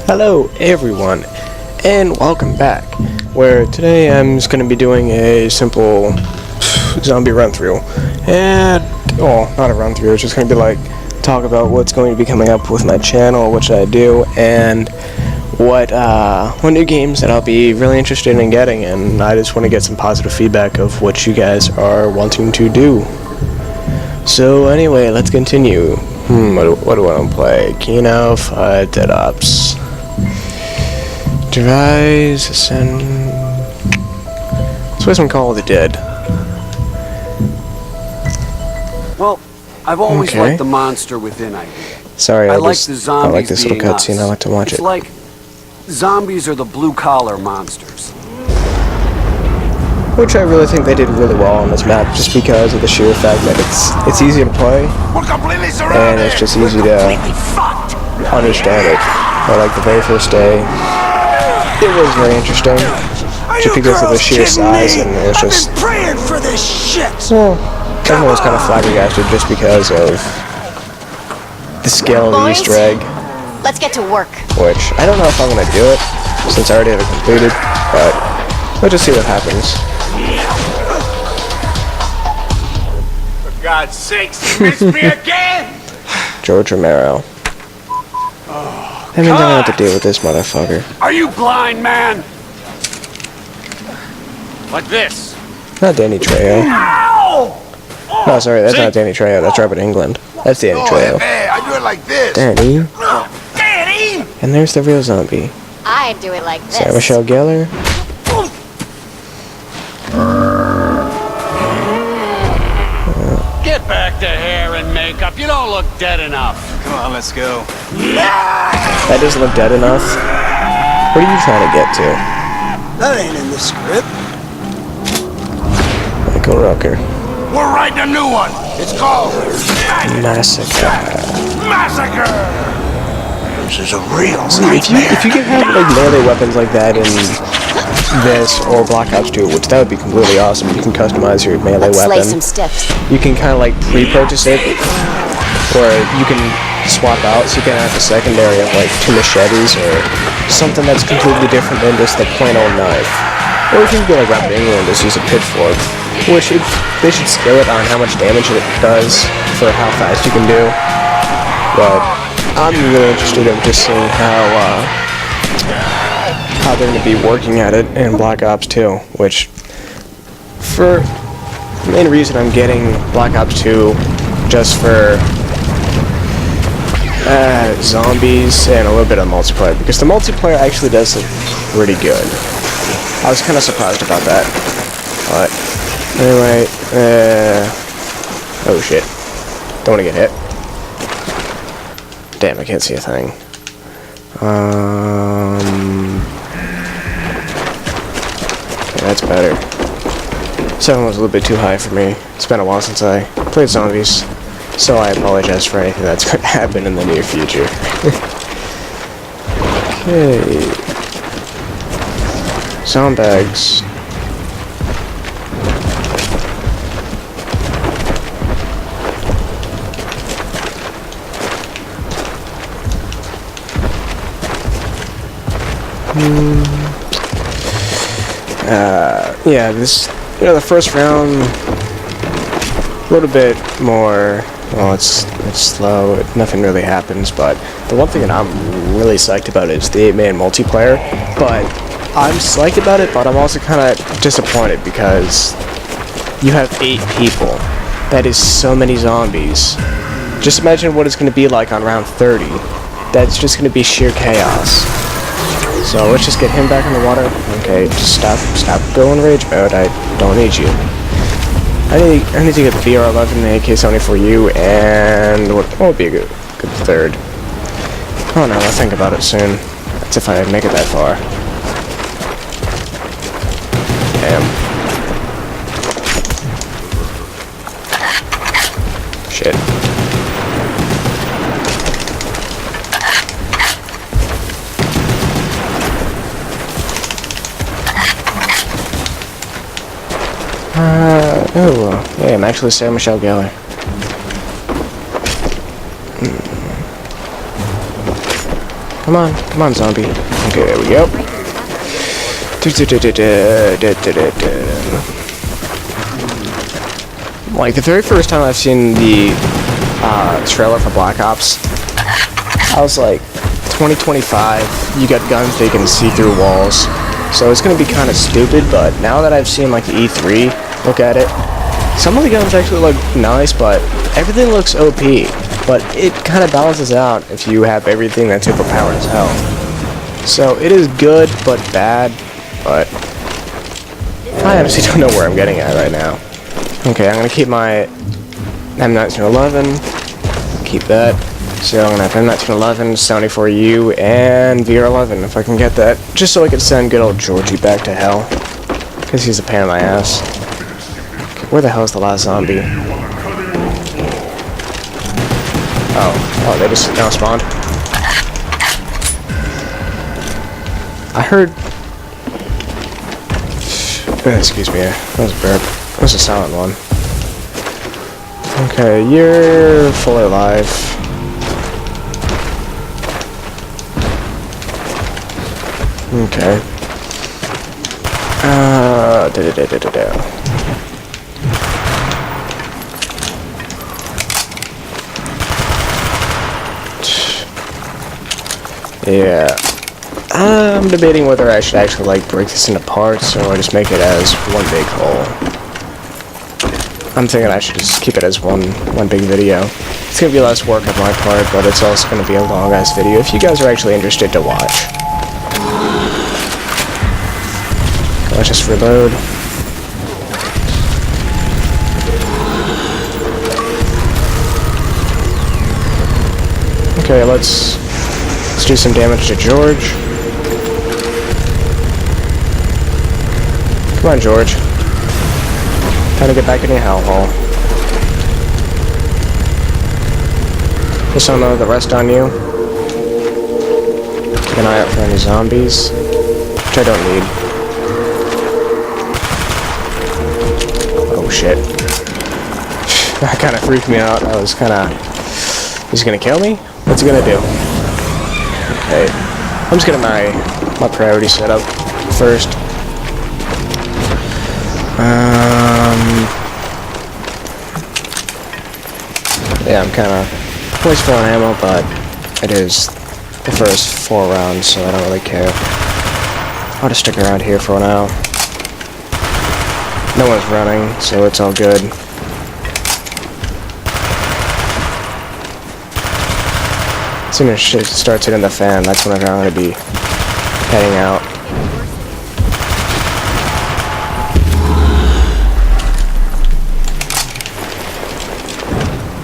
Hello everyone, and welcome back, where today I'm just going to be doing a simple zombie run-through, and, well, not a run-through, it's just going to be like, talk about what's going to be coming up with my channel, which I do, and what new games that I'll be really interested in getting, and I just want to get some positive feedback of what you guys are wanting to do. So anyway, let's continue. What do I want to play? Kino, Dead Ops. Devise, Ascend. Let's play some Call of the Dead. Well, I've always liked the monster within idea. Sorry, I like the zombies like this little cutscene. I like to watch it. It's like zombies are the blue-collar monsters. Which I really think they did really well on this map, just because of the sheer fact that it's easy to play, and it's just easy to understand it. But like the very first day, it was very interesting, just because of the sheer size, and it was just, well, everyone was kind of flabbergasted just because of the scale of the Easter egg. Let's get to work. Which, I don't know if I'm going to do it, since I already have it completed, but we'll just see what happens. For God's sakes, you missed me again! George Romero. That means I don't have to deal with this motherfucker. Are you blind, man? Like this. Not Danny Trejo. Ow! No, sorry, that's not Danny Trejo. That's Robert Englund. That's Danny Trejo. Hey, I do it like this. Danny. Danny! And there's the real zombie. I do it like this. Sarah Michelle Gellar. Get back to hair and makeup. You don't look dead enough. Come on, let's go. That doesn't look dead enough. What are you trying to get to? That ain't in the script. Michael Rucker. We're writing a new one. It's called Massacre. Massacre. This is a real If you can have like melee weapons like that in this or Black Ops 2, which that would be completely awesome. You can customize your melee weapon. Slay some stiffs. You can kind of like pre-purchase it, or you can swap out, so you can have a secondary of like 2 machetes or something that's completely different than just the plain old knife. Or you can go like Robert Englund and just use a pitchfork, which they should scale it on how much damage it does for how fast you can do. But I'm really interested in just seeing how they're going to be working at it in Black Ops 2, which, for the main reason I'm getting Black Ops 2 just for zombies and a little bit of multiplayer, because the multiplayer actually does look pretty good. I was kind of surprised about that, but anyway, oh shit, don't want to get hit. Damn, I can't see a thing. Okay, that's better. 7 was a little bit too high for me. It's been a while since I played zombies, so I apologize for anything that's going to happen in the near future. Okay. Sound bags. Yeah, the first round, a little bit more, well, it's slow, nothing really happens, but the one thing that I'm really psyched about is the 8-man multiplayer, but I'm psyched about it, but I'm also kind of disappointed, because you have 8 people. That is so many zombies. Just imagine what it's going to be like on round 30. That's just going to be sheer chaos. So let's just get him back in the water. Okay, just stop going rage mode. I don't need you. I need to get the BR11 and the AK-74U, and what would be a good third? Oh no, I'll think about it soon. That's if I make it that far. Damn. Shit. Hey, I'm actually Sarah Michelle Gellar. Come on, zombie. Okay, there we go. Like, the very first time I've seen the trailer for Black Ops, I was like, 2025, you got guns that can see through walls. So it's gonna be kind of stupid, but now that I've seen, like, the E3, look at it, some of the guns actually look nice, but everything looks OP. But it kind of balances out if you have everything that's overpowered as hell. So it is good, but bad, but I honestly don't know where I'm getting at right now. Okay, I'm gonna keep my M1911, keep that. So I'm gonna have M1911, 74U, and VR11 if I can get that, just so I can send good old Georgie back to hell, because he's a pain in my ass. Okay, where the hell is the last zombie? Oh, they just now spawned. I heard... Excuse me, that was a burp. That was a silent one. Okay, you're fully alive. Okay. Yeah. I'm debating whether I should actually, like, break this into parts or just make it as one big whole. I'm thinking I should just keep it as one big video. It's gonna be less work on my part, but it's also gonna be a long-ass video if you guys are actually interested to watch. Let's just reload. Okay, let's do some damage to George. Come on, George. Time to get back in your hellhole. Just don't know the rest on you. Keep an eye out for any zombies, which I don't need. Oh shit. That kind of freaked me out. I was kind of... He's gonna kill me? What's he gonna do? Okay. I'm just getting my priority set up first. Yeah, I'm kind of wasteful on ammo, but it is the first 4 rounds, so I don't really care. I'll just stick around here for now. No one's running, so it's all good. As soon as shit starts hitting the fan, that's whenever I'm going to be heading out.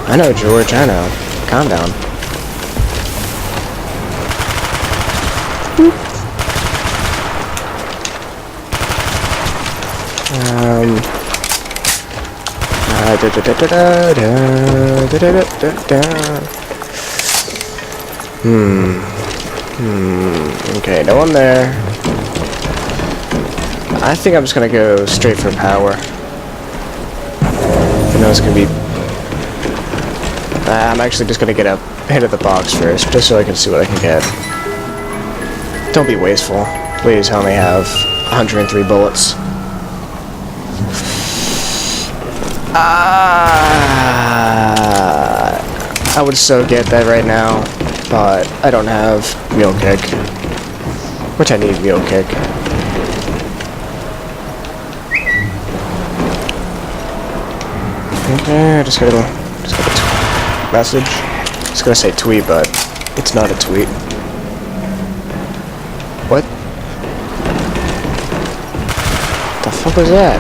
I know, George, I know. Calm down. Okay, no one there. I think I'm just gonna go straight for power. I know it's gonna be... I'm actually just gonna get up ahead of the box first, just so I can see what I can get. Don't be wasteful. Please, I only have 103 bullets. I would so get that right now, but I don't have Mule Kick. Which I need Mule Kick. Okay, just gotta message. Just gonna say tweet, but it's not a tweet. What? The fuck was that?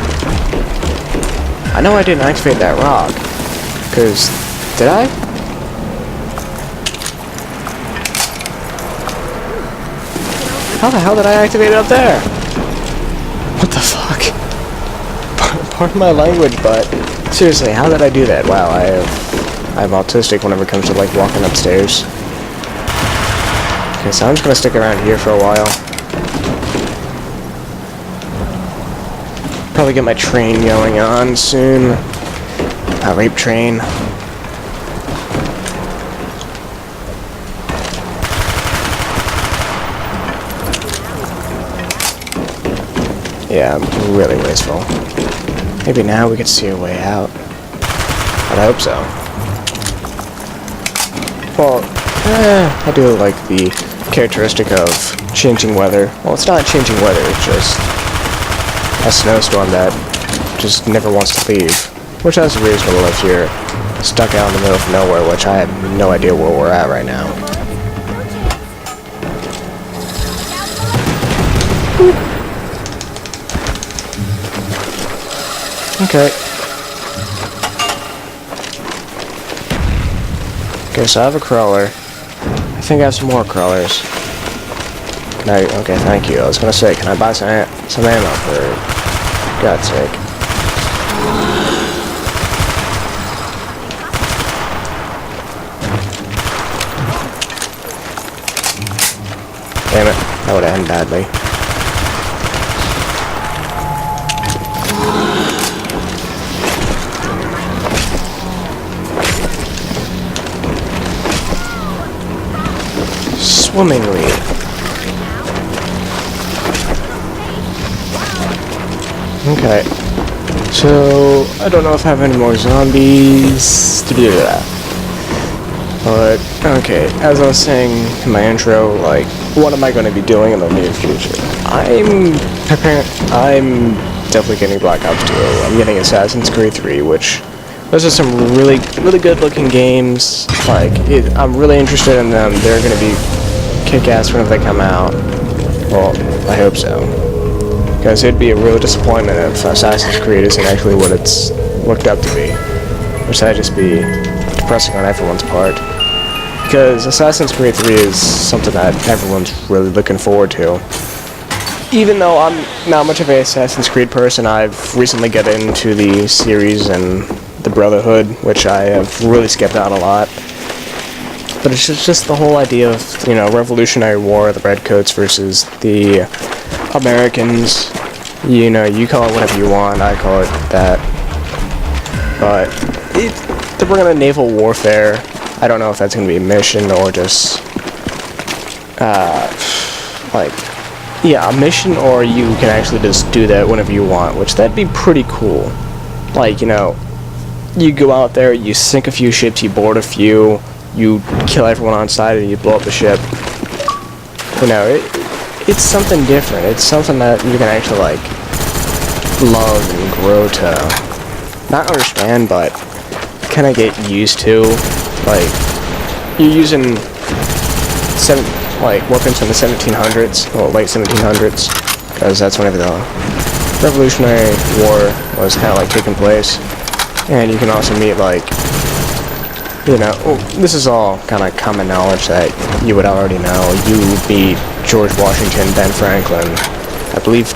I know I didn't activate that rock. Cause, did I? How the hell did I activate it up there? What the fuck? Pardon my language, but seriously, how did I do that? Wow, I'm autistic whenever it comes to, like, walking upstairs. Okay, so I'm just gonna stick around here for a while. Probably get my train going on soon. A rape train. Yeah, really wasteful. Maybe now we could see a way out. But I hope so. Well, I do like the characteristic of changing weather. Well, it's not changing weather, it's just a snowstorm that just never wants to leave. Which is reasonable if you're stuck out in the middle of nowhere, which I have no idea where we're at right now. Okay. Okay, so I have a crawler. I think I have some more crawlers. No, okay, thank you. I was gonna say, can I buy some ammo for God's sake? Damn it, that would have ended badly. Swimmingly. Okay. So, I don't know if I have any more zombies to do that. But, okay, as I was saying in my intro, like, what am I going to be doing in the near future? I'm definitely getting Black Ops 2. I'm getting Assassin's Creed 3, which those are some really good looking games. Like, I'm really interested in them. They're going to be kick-ass whenever they come out. Well, I hope so. Because it'd be a real disappointment if Assassin's Creed isn't actually what it's looked up to be. Which that'd just be depressing on everyone's part. Because Assassin's Creed 3 is something that everyone's really looking forward to. Even though I'm not much of an Assassin's Creed person, I've recently got into the series and the Brotherhood, which I have really skipped out a lot. But it's just the whole idea of, you know, Revolutionary War, the Redcoats versus the Americans. You know, you call it whatever you want, I call it that. But we're gonna naval warfare. I don't know if that's gonna be a mission or just like, yeah, a mission, or you can actually just do that whenever you want, which that'd be pretty cool. Like, you know, you go out there, you sink a few ships, you board a few, you kill everyone on site, and you blow up the ship. You know, it's something different. It's something that you can actually, like, love and grow to not understand, but kind of get used to. Like, you're using weapons from the 1700s, well, late 1700s, because that's whenever the Revolutionary War was kind of like taking place. And you can also meet, like, you know, this is all kind of common knowledge that you would already know. You meet George Washington, Ben Franklin, I believe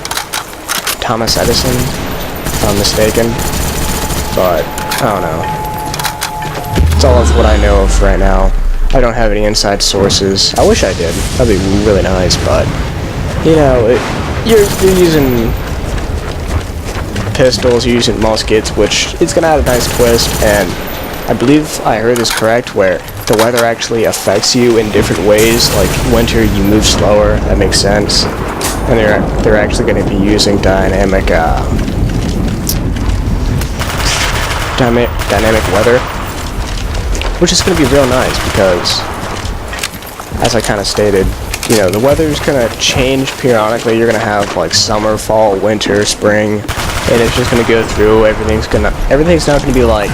Thomas Edison, if I'm mistaken, but I don't know. It's all of what I know of right now. I don't have any inside sources. I wish I did. That'd be really nice, but, you know, you're using pistols, you're using muskets, which is going to add a nice twist, and I believe I heard this correct, where the weather actually affects you in different ways. Like, winter, you move slower, that makes sense, and they're actually going to be using dynamic weather, which is going to be real nice because, as I kind of stated, you know, the weather's going to change periodically. You're going to have, like, summer, fall, winter, spring, and it's just going to go through. Everything's not going to be like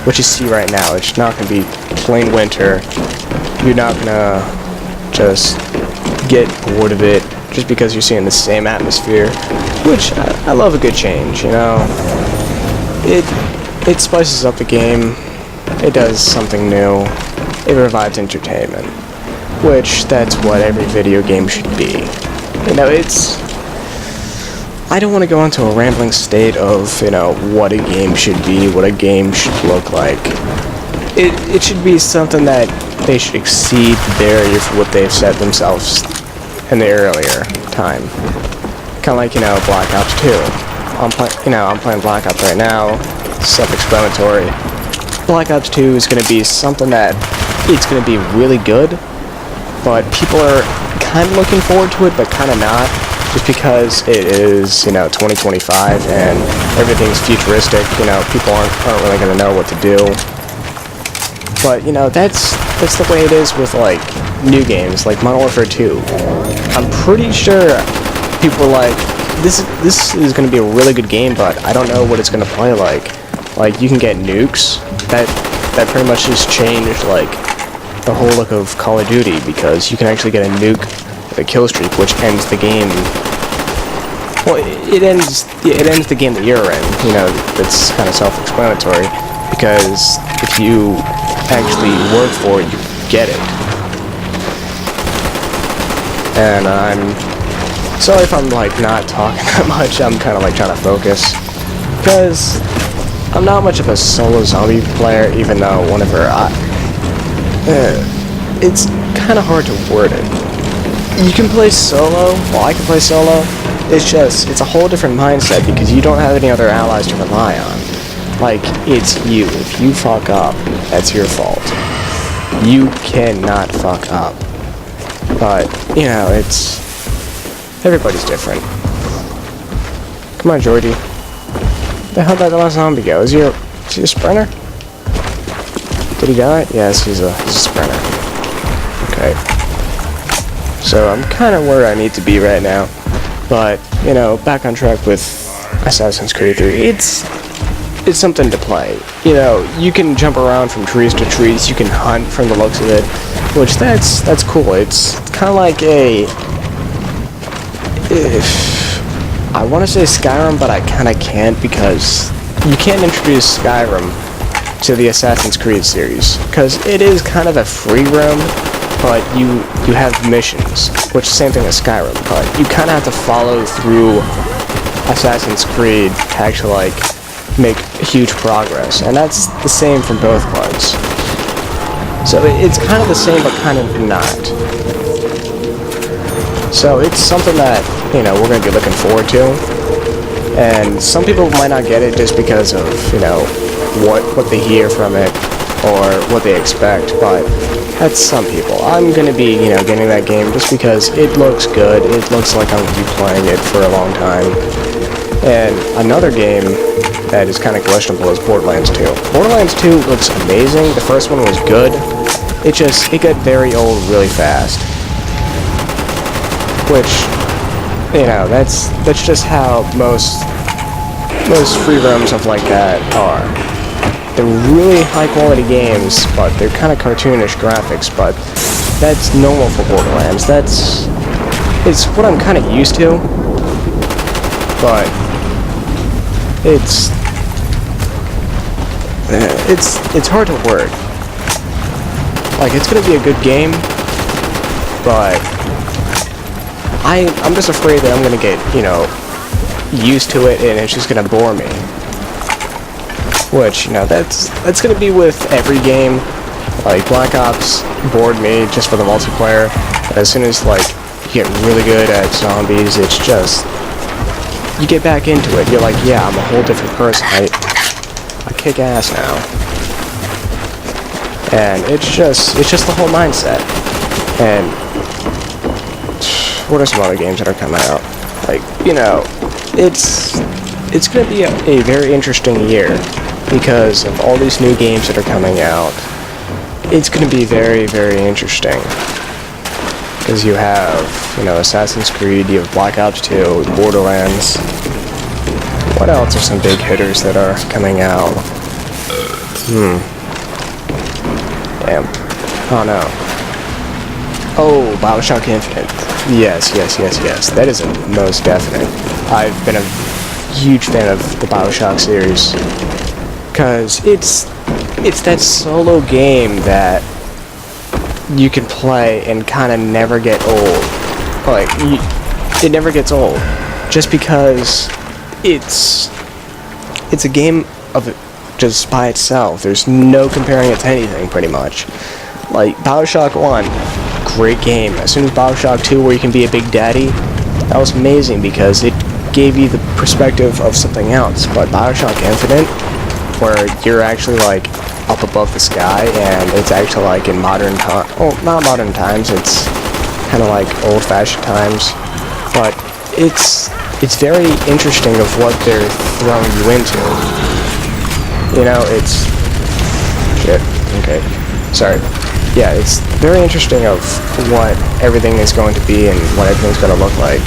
what you see right now. It's not going to be plain winter. You're not going to just get bored of it just because you're seeing the same atmosphere, which I love a good change, you know. It spices up the game. It does something new. It provides entertainment, which that's what every video game should be. You know, I don't want to go into a rambling state of, you know, what a game should be, what a game should look like. It should be something that they should exceed the barrier for what they've set themselves in the earlier time. Kind of like, you know, Black Ops 2. I'm playing Black Ops right now. Self-explanatory. Black Ops 2 is going to be something that it's going to be really good, but people are kind of looking forward to it, but kind of not. just because it is, 2025 and everything's futuristic. People aren't really gonna know what to do. But that's the way it is with like new games, like Modern Warfare 2. I'm pretty sure people are like, this is gonna be a really good game, but I don't know what it's gonna play like. Like, you can get nukes. That pretty much just changed like the whole look of Call of Duty, because you can actually get a nuke with a kill streak, which ends the game. Well, it ends the game that you're in. That's kind of self-explanatory, because if you actually work for it, you get it. And I'm sorry if I'm like not talking that much. I'm kind of like trying to focus, because I'm not much of a solo zombie player, even though it's kind of hard to word it. You can play solo, well, I can play solo. It's a whole different mindset, because you don't have any other allies to rely on. Like, it's you. If you fuck up, that's your fault. You cannot fuck up. But, everybody's different. Come on, Jordy. Where the hell did that last zombie go? Is he a sprinter? Did he die? Yes, he's a sprinter. Okay. So I'm kind of where I need to be right now. But, back on track with Assassin's Creed 3. It's something to play. You can jump around from trees to trees. You can hunt from the looks of it, which that's cool. It's kind of like I want to say Skyrim, but I kind of can't, because you can't introduce Skyrim to the Assassin's Creed series, because it is kind of a free roam, but you have missions, which is the same thing as Skyrim, but you kind of have to follow through Assassin's Creed to actually like make huge progress, and that's the same from both parts. So it's kind of the same, but kind of not. So it's something that, we're going to be looking forward to. And some people might not get it just because of, what they hear from it or what they expect, but that's some people. I'm going to be, getting that game just because it looks good. It looks like I'm going to be playing it for a long time. And another game that is kind of questionable is Borderlands 2. Borderlands 2 looks amazing. The first one was good. It got very old really fast. Which, that's just how most free roams of like that are. They're really high quality games, but they're kind of cartoonish graphics, but that's normal for Borderlands. It's what I'm kind of used to, but it's hard to word. Like, it's gonna be a good game, but I'm just afraid that I'm gonna get, used to it and it's just gonna bore me. Which, that's gonna be with every game. Like, Black Ops bored me just for the multiplayer. But as soon as, like, you get really good at zombies, it's just, you get back into it. You're like, yeah, I'm a whole different person. I kick ass now. And it's just the whole mindset. And what are some other games that are coming out? Like, it's gonna be a very interesting year because of all these new games that are coming out. It's gonna be very, very interesting. Because you have, Assassin's Creed, you have Black Ops 2, Borderlands. What else are some big hitters that are coming out? Damn. Oh no. Oh, BioShock Infinite. Yes. That is a most definite. I've been a huge fan of the BioShock series. Because it's that solo game that you can play and kind of never get old. Like, it never gets old. Just because it's a game of just by itself. There's no comparing it to anything, pretty much. Like, BioShock 1, great game. As soon as BioShock 2, where you can be a big daddy, that was amazing because it gave you the perspective of something else. But BioShock Infinite, where you're actually, like, up above the sky, and it's actually, like, in modern time. Well, not modern times, it's kind of like old-fashioned times. But it's very interesting of what they're throwing you into. You know, it's shit. Okay, sorry. Yeah, it's very interesting of what everything is going to be and what everything's going to look like.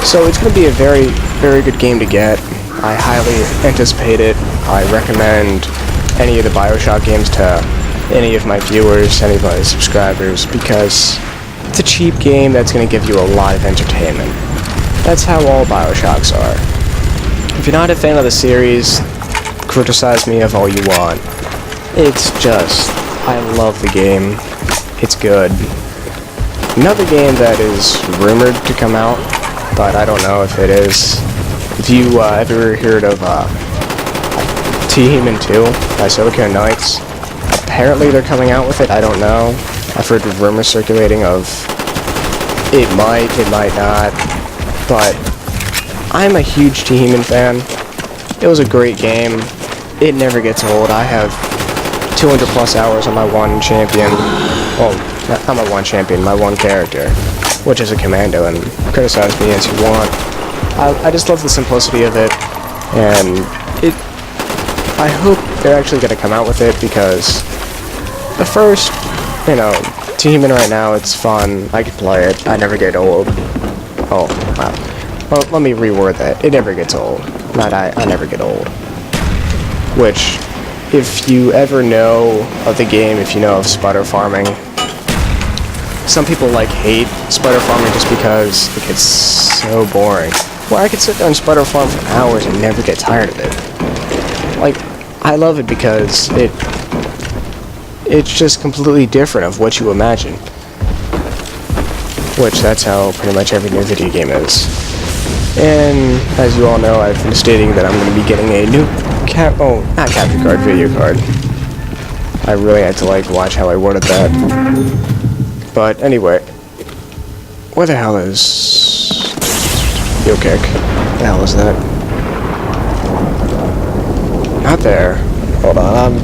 So it's going to be a very, very good game to get. I highly anticipate it. I recommend any of the BioShock games to any of my viewers, any of my subscribers, because it's a cheap game that's going to give you a lot of entertainment. That's how all BioShocks are. If you're not a fan of the series, criticize me of all you want. It's just, I love the game. It's good. Another game that is rumored to come out, but I don't know if it is. If you ever heard of T-Human 2 by Silicon Knights, apparently they're coming out with it. I don't know. I've heard rumors circulating of it might not, but I'm a huge T-Human fan. It was a great game. It never gets old. I have 200 plus hours on my one champion. Well, not my one champion, my one character, which is a commando, and criticize me as you want. I just love the simplicity of it, and I hope they're actually going to come out with it, because the first, you know, T-Human right now, it's fun. I can play it. I never get old. Oh, wow. Well, let me reword that. It never gets old. Not I never get old. Which, if you ever know of the game, if you know of spider farming, some people hate spider farming just because it gets so boring. Well, I could sit there and spider farm for hours and never get tired of it. I love it because it's just completely different of what you imagine. Which, that's how pretty much every new video game is. And, as you all know, I've been stating that I'm going to be getting a new not capture card, video card. I really had to watch how I worded that. But anyway, where the hell is Yo Kick? The hell is that? Not there. Hold on.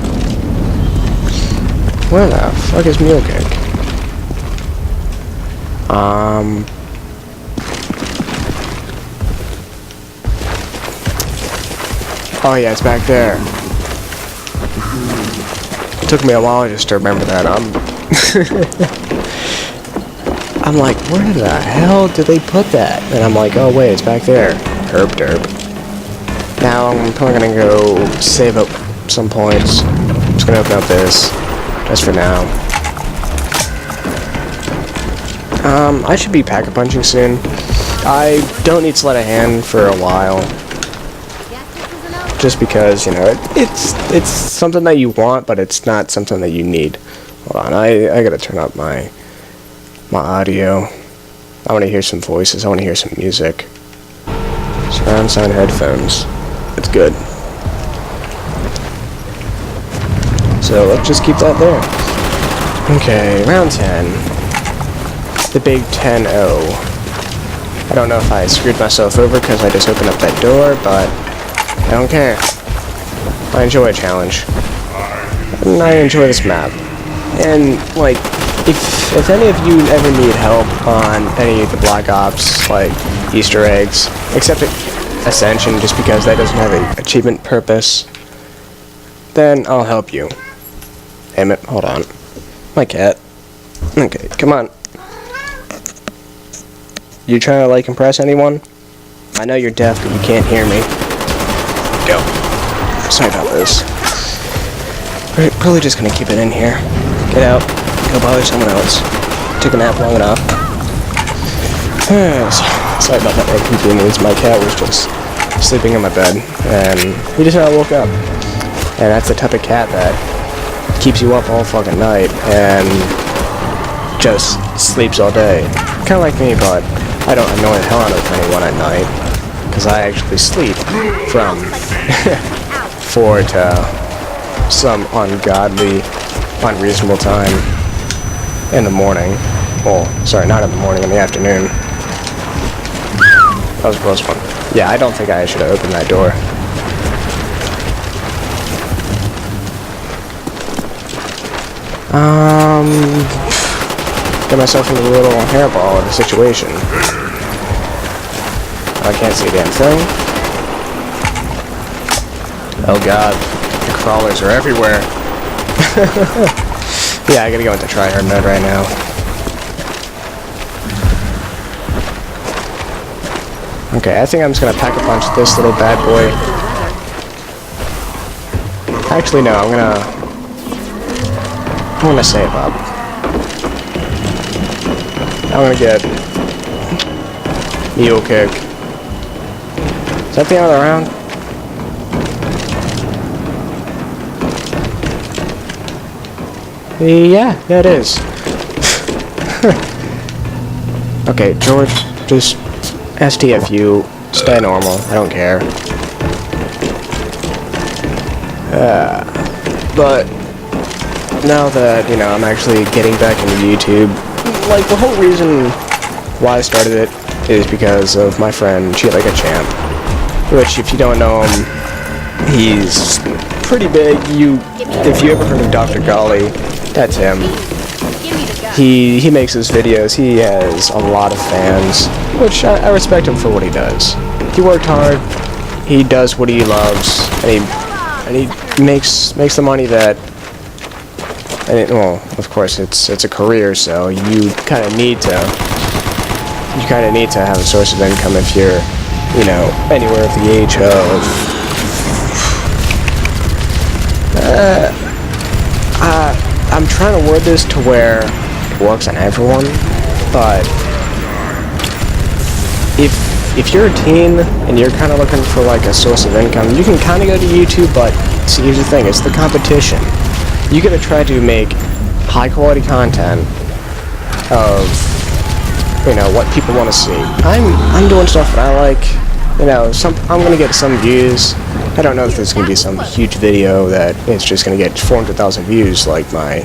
Where the fuck is Mule Kick? Oh yeah, it's back there. It took me a while just to remember that. I'm like, where the hell did they put that? And I'm like, oh wait, it's back there. Herb derp. Now I'm probably gonna go save up some points. I'm just gonna open up this, just for now. I should be pack-a-punching soon. I don't need sleight of hand for a while. Just because, you know, it's something that you want, but it's not something that you need. Hold on, I gotta turn up my audio. I want to hear some voices. I want to hear some music. Surround sound headphones. It's good. So let's just keep that there. Okay, round 10. The big 10-0. I don't know if I screwed myself over because I just opened up that door, but I don't care. I enjoy a challenge. And I enjoy this map. And, if any of you ever need help on any of the Black Ops, Easter eggs, except Ascension, just because that doesn't have an achievement purpose, then I'll help you. Damn it, hold on. My cat. Okay, come on. You trying to, impress anyone? I know you're deaf, but you can't hear me. Go. Sorry about this. We're probably just gonna keep it in here. Get out. Go bother someone else. Took a nap long enough. Sorry about that inconvenience. My cat was just sleeping in my bed, and he just now woke up. And that's the type of cat that keeps you up all fucking night, and just sleeps all day. Kinda like me, but I don't annoy the hell out of anyone at night, because I actually sleep from 4 to some ungodly, unreasonable time in the morning. Well, sorry, not in the morning, in the afternoon. That was a close one. Yeah, I don't think I should have opened that door. Get myself into a little hairball of a situation. so I can't see a damn thing. Oh god, the crawlers are everywhere. Yeah, I gotta go into tryhard mode right now. Okay, I think I'm just gonna pack a punch this little bad boy. Actually, no, I'm gonna save up. I'm gonna get Mule Kick. Is that the end of the round? Yeah, it is. Okay, George, just STFU, stay normal, I don't care. But now that, you know, I'm actually getting back into YouTube, like, the whole reason why I started it is because of my friend, Cheat Like a Champ, which, if you don't know him, he's pretty big. If you ever heard of Dr. Golly, that's him. He makes his videos, he has a lot of fans, which I respect him for what he does. He worked hard, he does what he loves, and he makes the money that, well, of course it's a career, so you kind of need to have a source of income if you're, you know, anywhere at the age of I'm trying to word this to where it works on everyone, but if you're a teen and you're kind of looking for like a source of income, you can kind of go to YouTube, but see, here's the thing, it's the competition. You gotta try to make high quality content of, you know, what people want to see. I'm doing stuff that I like, you know, I'm gonna get some views. I don't know if there's gonna be some huge video that it's just gonna get 400,000 views like my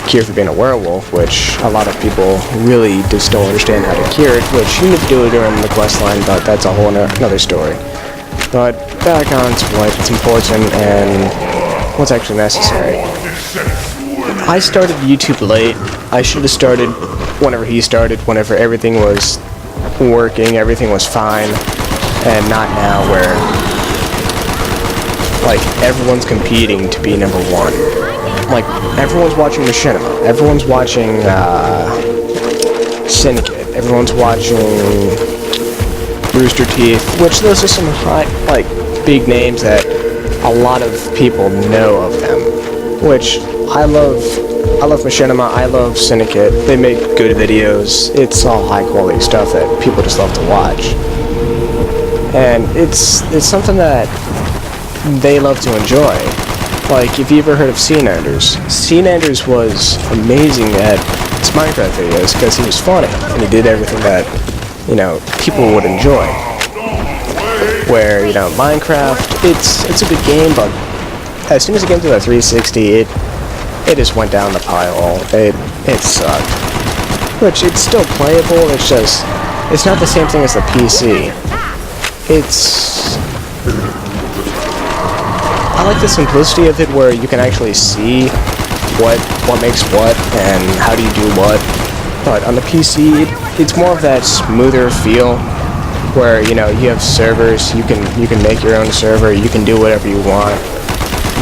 cure for being a werewolf, which a lot of people really just don't understand how to cure it, which you need to do it during the quest line, but that's a whole another story. But back on to what's important and what's actually necessary. I started YouTube late. I should have started whenever he started, whenever everything was working, everything was fine, and not now where, like, everyone's competing to be number one. Like, everyone's watching Machinima, everyone's watching Syndicate, everyone's watching Rooster Teeth, which those are some high, like, big names that a lot of people know of them, which I love Machinima, I love Syndicate, they make good videos, it's all high quality stuff that people just love to watch, and it's something that they love to enjoy. Like, if you ever heard of Scenanders was amazing at his Minecraft videos because he was funny, and he did everything that, you know, people would enjoy. Where, you know, Minecraft, it's a good game, but as soon as it came to the 360, it just went down the pile. It sucked. Which, it's still playable, it's just, it's not the same thing as the PC. I like the simplicity of it where you can actually see what makes what and how do you do what. But on the PC, it's more of that smoother feel where, you know, you have servers, you can make your own server, you can do whatever you want.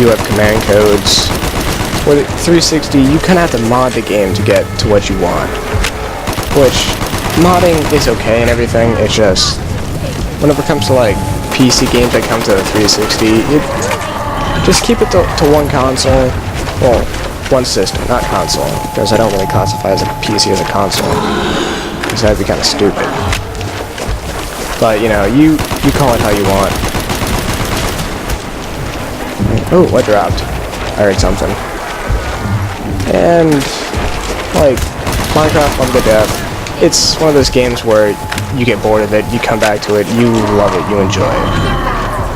You have command codes. With 360, you kind of have to mod the game to get to what you want. Which, modding is okay and everything, it's just, whenever it comes to like PC games that come to the 360, just keep it to one console, well, one system, not console, because I don't really classify as a PC as a console, because that'd be kind of stupid. But, you know, you call it how you want. Oh, what dropped? I heard something. And, like, Minecraft Love to Death, it's one of those games where you get bored of it, you come back to it, you love it, you enjoy it.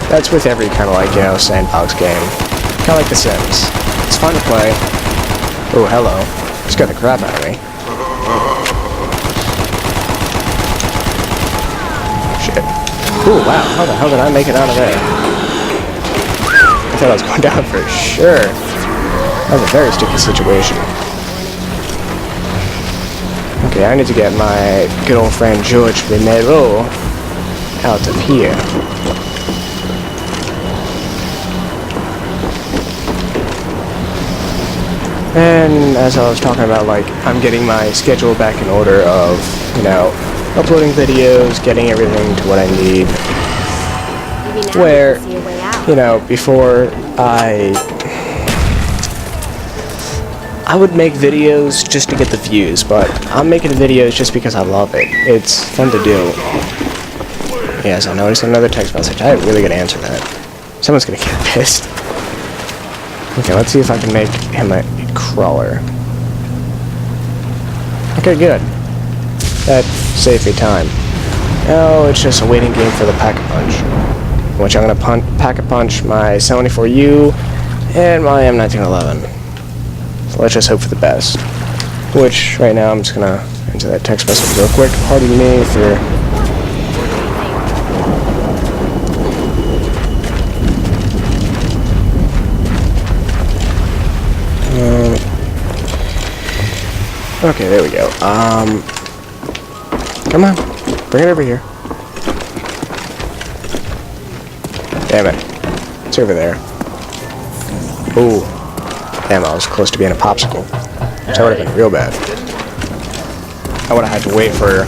That's with every kind of, like, you know, sandbox game. Kind of like The Sims. It's fun to play. Oh, hello. Scared the crap out of me. Shit. Ooh, wow. How the hell did I make it out of there? I thought I was going down for sure. That was a very sticky situation. Okay, I need to get my good old friend George Romero out of here. And as I was talking about, like, I'm getting my schedule back in order of, you know, uploading videos, getting everything to what I need. Maybe now Where, we can see a way out. you know, before I would make videos just to get the views, but I'm making videos just because I love it. It's fun to do. Yes, I noticed another text message. I really gotta answer that. Someone's gonna get pissed. Okay, let's see if I can make him a crawler. Okay, good. That saved me time. Now it's just a waiting game for the Pack-a-Punch, in which I'm gonna Pack-a-Punch my 74U and my M1911. So let's just hope for the best. Which, right now, I'm just gonna answer that text message real quick. Pardon me for... okay, there we go. Come on. Bring it over here. Damn it. It's over there. Ooh. Damn, I was close to being a popsicle. That would have been real bad. I would have had to wait for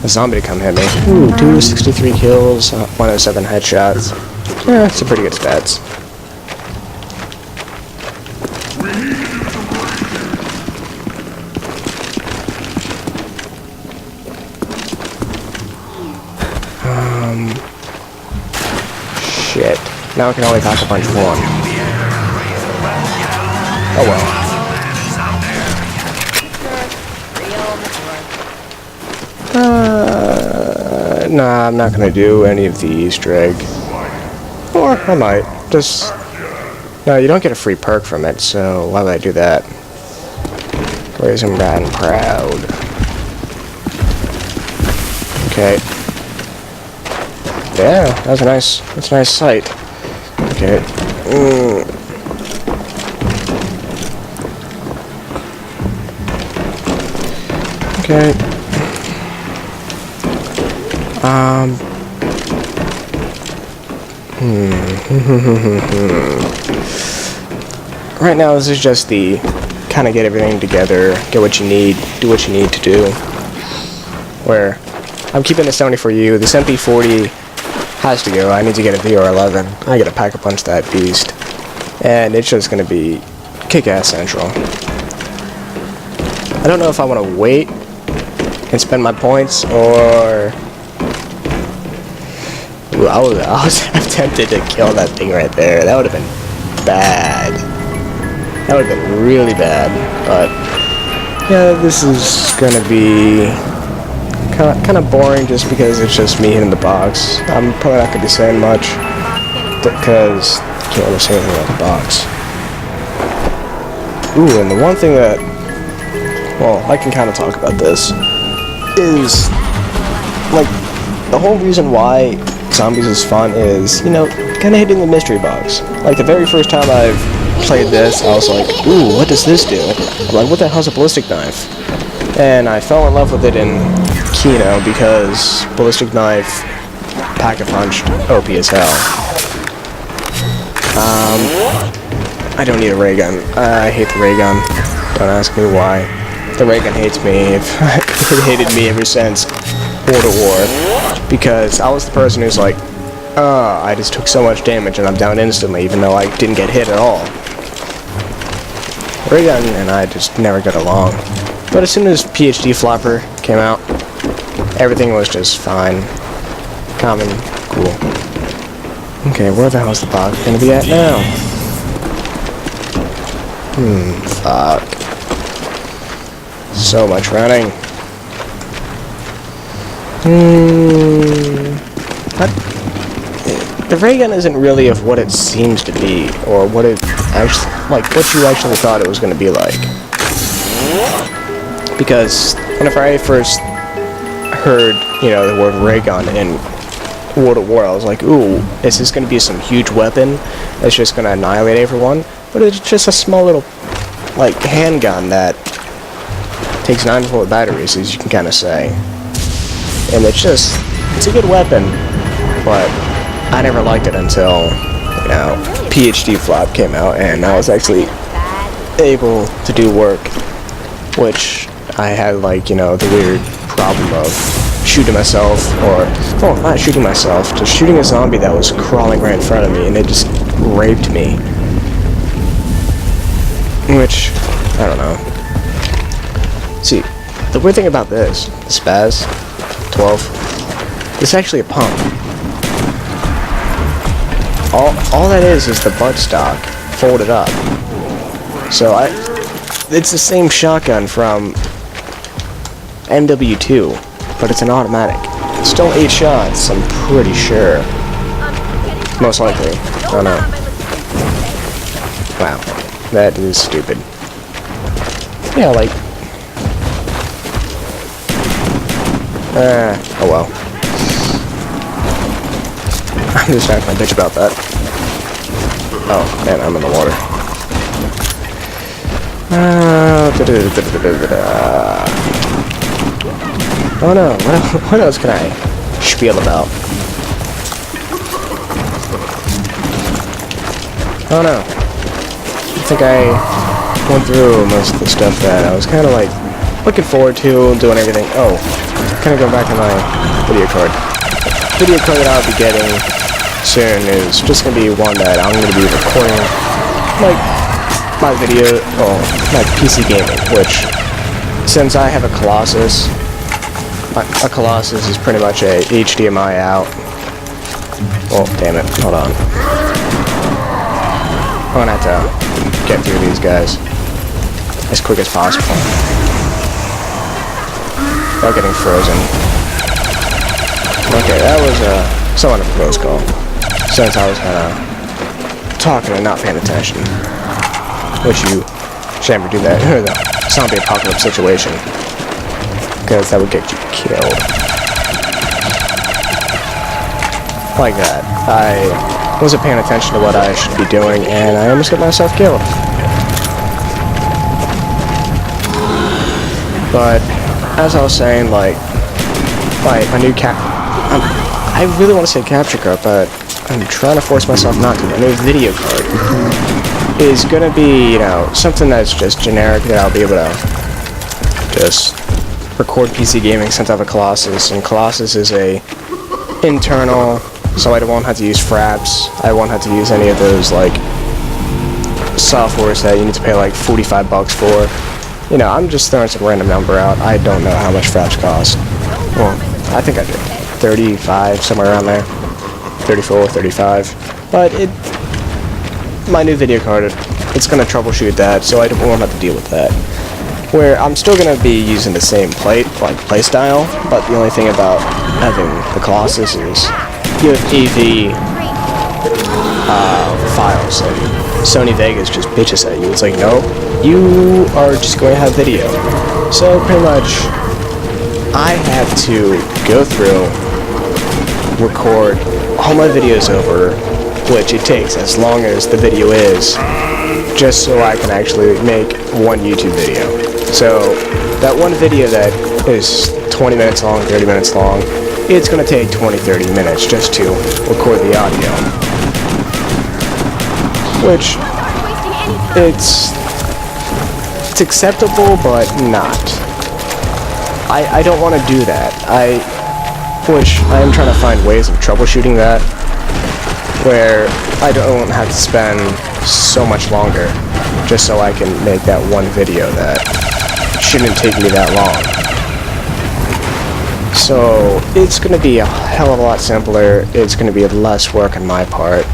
a zombie to come hit me. Ooh, 263 kills, 107 headshots. Yeah, it's a pretty good stats. Shit. Now I can only Pack-a-Punch one. Oh well. Nah, I'm not gonna do any of the Easter egg. Or I might. Just... No, you don't get a free perk from it, so why would I do that? Brazen, bad, and proud. Okay. Yeah, that's a nice sight. Okay. Okay. Right now, this is just the kind of get everything together, get what you need, do what you need to do. Where I'm keeping the 74U, this MP40 has to go. I need to get a VR11. I gotta Pack-a-Punch that beast. And it's just gonna be kick-ass central. I don't know if I want to wait and spend my points, or... Ooh, I was tempted to kill that thing right there. That would have been bad. That would have been really bad. But, yeah, this is gonna be... kind of boring just because it's just me hitting the box. I'm probably not going to be saying much because I can't really say anything about the box. Ooh, and the one thing that, well, I can kind of talk about this is, like, the whole reason why zombies is fun is, you know, kind of hitting the mystery box. Like, the very first time I've played this, I was like, ooh, what does this do? I'm like, what the hell's a ballistic knife? And I fell in love with it in Kino because ballistic knife, Pack-a-Punch, OP as hell. I don't need a ray gun. I hate the ray gun. Don't ask me why. The ray gun hates me. It hated me ever since World at War, because I was the person who's like, I just took so much damage and I'm down instantly, even though I didn't get hit at all. Ray gun and I just never got along. But as soon as PhD Flopper came out, everything was just fine. Calm and cool. Okay, where the hell is the box gonna be at now? Fuck. So much running. But the ray gun isn't really of what it seems to be, or what it actually, like, what you actually thought it was gonna be like. Because whenever I first heard, you know, the word ray gun in World at War, I was like, ooh, is this going to be some huge weapon that's just going to annihilate everyone? But it's just a small little, like, handgun that takes 9-volt batteries, as you can kind of say. And it's just it's a good weapon, but I never liked it until, you know, PhD flop came out, and I was actually able to do work, which I had, like, you know, the weird problem of shooting myself, or, well, not shooting myself, just shooting a zombie that was crawling right in front of me, and it just raped me. Which, I don't know. See, the weird thing about this, the Spaz 12, it's actually a pump. All that is the buttstock folded up. So it's the same shotgun from MW2, but it's an automatic. It's still 8 shots, I'm pretty sure. Most likely. I don't know. Wow, that is stupid. Yeah, like. Oh well. I'm just talking my bitch about that. Oh, man, I'm in the water. Oh no, what else can I spiel about? Oh no. I think I went through most of the stuff that I was kind of like looking forward to, doing everything. Oh, kind of going back to my video card. Video card that I'll be getting soon is just going to be one that I'm going to be recording, like, my video, well, my PC gaming, which, since I have a Colossus, a Colossus is pretty much a HDMI out. Oh, damn it, hold on. I'm going to have to get through these guys as quick as possible. Without getting frozen. Okay, that was somewhat of a close call, since I was kind of talking and not paying attention. Which you should never do that in a zombie apocalypse situation, because that would get you killed. Like that. I wasn't paying attention to what I should be doing, and I almost got myself killed. But as I was saying, like, my new I really want to say capture card, but I'm trying to force myself not to. My new video card is gonna be, you know, something that's just generic that I'll be able to just record PC gaming since I have a Colossus, and Colossus is a internal, so I won't have to use fraps. I won't have to use any of those, like, softwares that you need to pay like $45 for. You know, I'm just throwing some random number out. I don't know how much fraps cost. Well, I think I do. 35, somewhere around there. 34, 35. But my new video card, it's going to troubleshoot that, so I won't have to deal with that. Where I'm still going to be using the same play style, but the only thing about having the Colossus is you have AV files, and Sony Vegas just bitches at you. It's like, no, you are just going to have video. So pretty much, I have to go through, record all my videos over, which it takes as long as the video is, just so I can actually make one YouTube video. So that one video that is 20 minutes long, 30 minutes long, it's going to take 20-30 minutes just to record the audio. Which, it's acceptable, but not. I don't want to do that. Which I am trying to find ways of troubleshooting that, where I don't have to spend so much longer just so I can make that one video that shouldn't take me that long. So it's going to be a hell of a lot simpler. It's going to be less work on my part,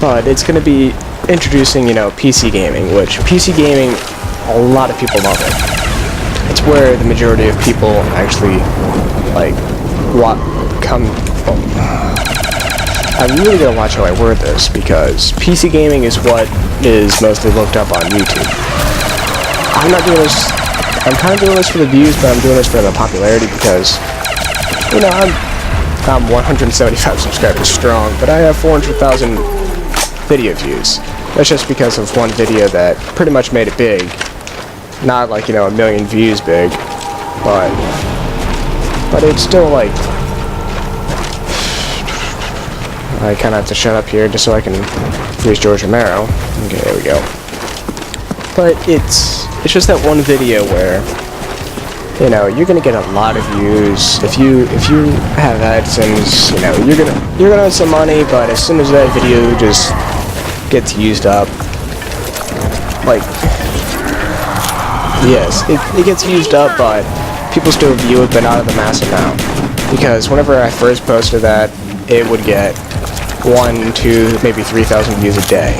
but it's going to be introducing, you know, PC gaming, which PC gaming, a lot of people love it. It's where the majority of people actually, like, I really gotta watch how I word this, because PC gaming is what is mostly looked up on YouTube. I'm not doing this, I'm kind of doing this for the views, but I'm doing this for the popularity, because, you know, I'm 175 subscribers strong, but I have 400,000 video views. That's just because of one video that pretty much made it big. Not like, you know, 1 million views big, but it's still like I kind of have to shut up here just so I can reach George Romero. Okay, there we go. But it's just that one video where, you know, you're gonna get a lot of views if you have AdSense. You know, you're gonna earn some money, but as soon as that video just gets used up, like, yes, it gets used up, but people still view it, but not at the massive amount. Because whenever I first posted that, it would get 1, 2, maybe 3,000 views a day.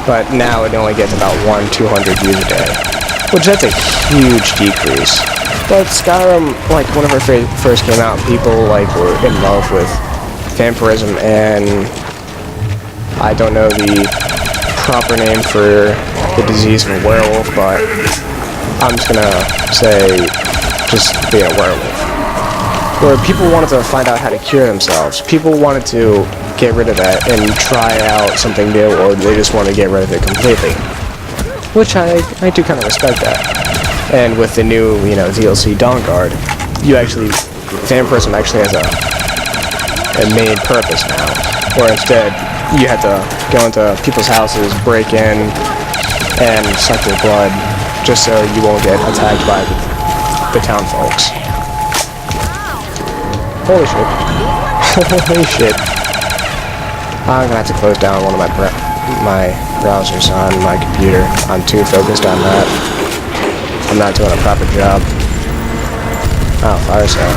But now it only gets about 100-200 views a day, which that's a huge decrease. But Skyrim, like, whenever it first came out, people, like, were in love with vampirism, and I don't know the proper name for the disease of a werewolf, but I'm just gonna say just being a werewolf. Where people wanted to find out how to cure themselves. People wanted to get rid of that and try out something new, or they just want to get rid of it completely. Which I do kind of respect that. And with the new, you know, DLC Dawnguard, vampirism actually has a main purpose now. Where instead, you have to go into people's houses, break in, and suck their blood, just so you won't get attacked by the town folks. Holy shit. Holy shit. I'm gonna have to close down one of my browsers on my computer. I'm too focused on that. I'm not doing a proper job. Oh, fire sale.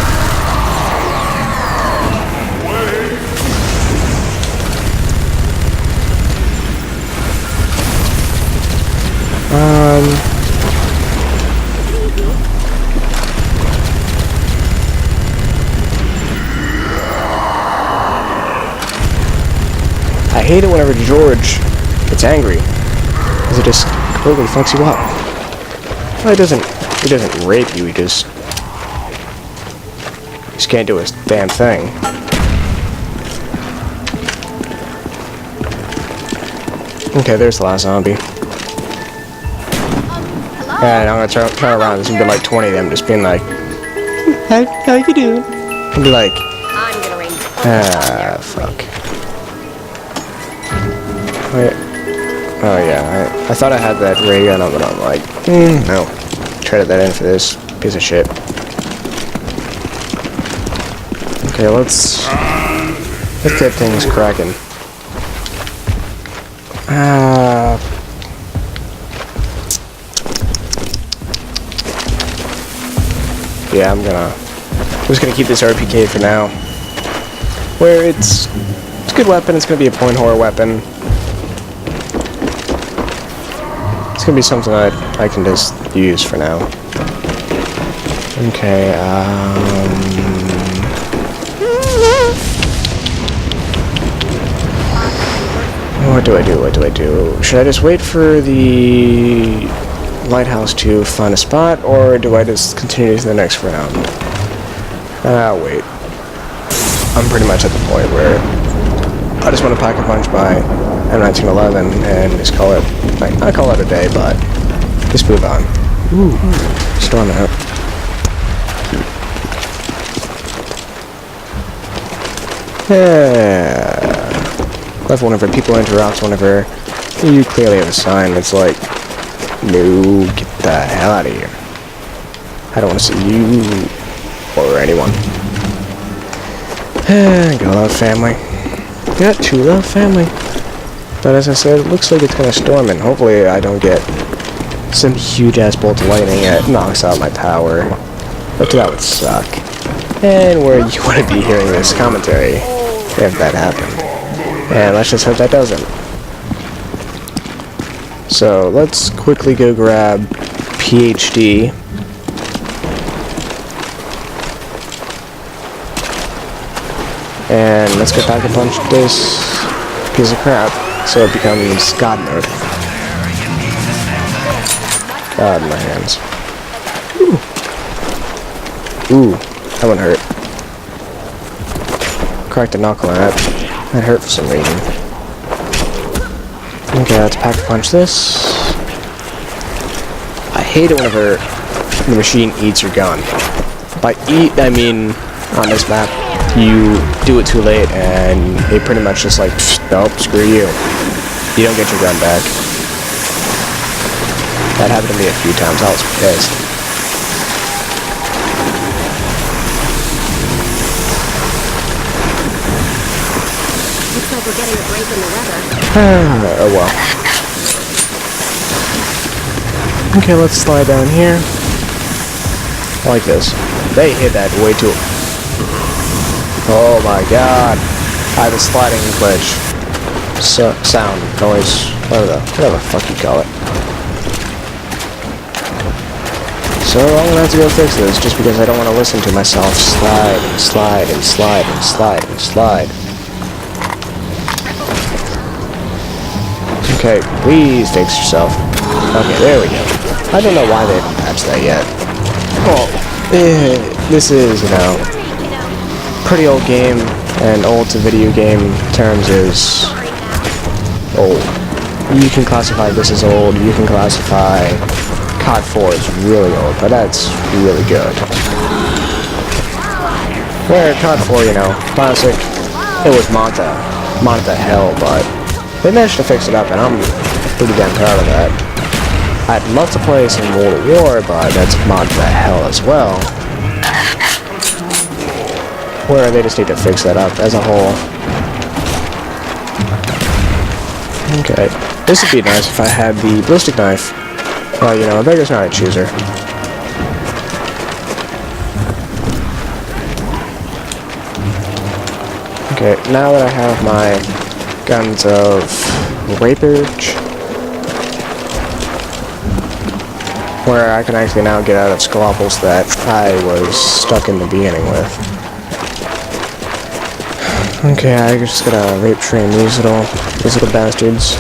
I hate it whenever George gets angry, because it just completely fucks you up. Well, he doesn't rape you, he just can't do his damn thing. Okay, there's the last zombie. And I'm gonna turn around, there's gonna be like 20 of them just being like, how you doing? And be like, I'm gonna rain. Fuck. Wait. Oh yeah, I thought I had that ray gun on, but I'm like, no. Traded that in for this piece of shit. Okay, let's get things cracking. Yeah, I'm just gonna keep this RPK for now. Where it's a good weapon, it's gonna be a point horror weapon. It's gonna be something that I can just use for now. Okay, what do I do? Should I just wait for the lighthouse to find a spot, or do I just continue to the next round? Wait. I'm pretty much at the point where I just want to pack a punch by M1911 and just call it, I call it a day, but just move on. Ooh, storm out. Yeah. Love whenever people interrupt, whenever you clearly have a sign that's like, no, get the hell out of here. I don't want to see you or anyone. Go love family. Got to love family. But as I said, it looks like it's gonna storm, and hopefully I don't get some huge ass bolt of lightning that knocks out my tower. But that would suck. And where you want to be hearing this commentary if that happened. And let's just hope that doesn't. So let's quickly go grab PhD. And let's go back and punch this piece of crap so it becomes God mode. God, my hands. Ooh, that one hurt. Cracked a knuckle on that. That hurt for some reason. Okay, let's pack a punch this. I hate it whenever the machine eats your gun. By eat, I mean on this map. you do it too late and it pretty much just like, nope, screw you. You don't get your gun back. That happened to me a few times. I was pissed. Looks like we're getting a break in the weather. Oh well. Okay, let's slide down here. I like this. They hit that way too. Oh my god. I have a sliding glitch. Sound, noise, whatever the fuck you call it. So I'm gonna have to go fix this just because I don't want to listen to myself slide and slide and slide and slide and slide. Okay, please fix yourself. Okay, there we go. I don't know why they haven't patched that yet. Well, this is, you know, pretty old game, and old to video game terms is old. You can classify this as old, you can classify COD 4 is really old, but that's really good. Where COD 4, you know, classic, it was mod to hell, but they managed to fix it up, and I'm pretty damn proud of that. I'd love to play some World of War, but that's mod to hell as well. Where they just need to fix that up as a whole. Okay, this would be nice if I had the ballistic knife. Well, you know, a beggar's not a chooser. Okay, now that I have my guns of rapeage, where I can actually now get out of squabbles that I was stuck in the beginning with. Okay, I just gotta rape train these little bastards.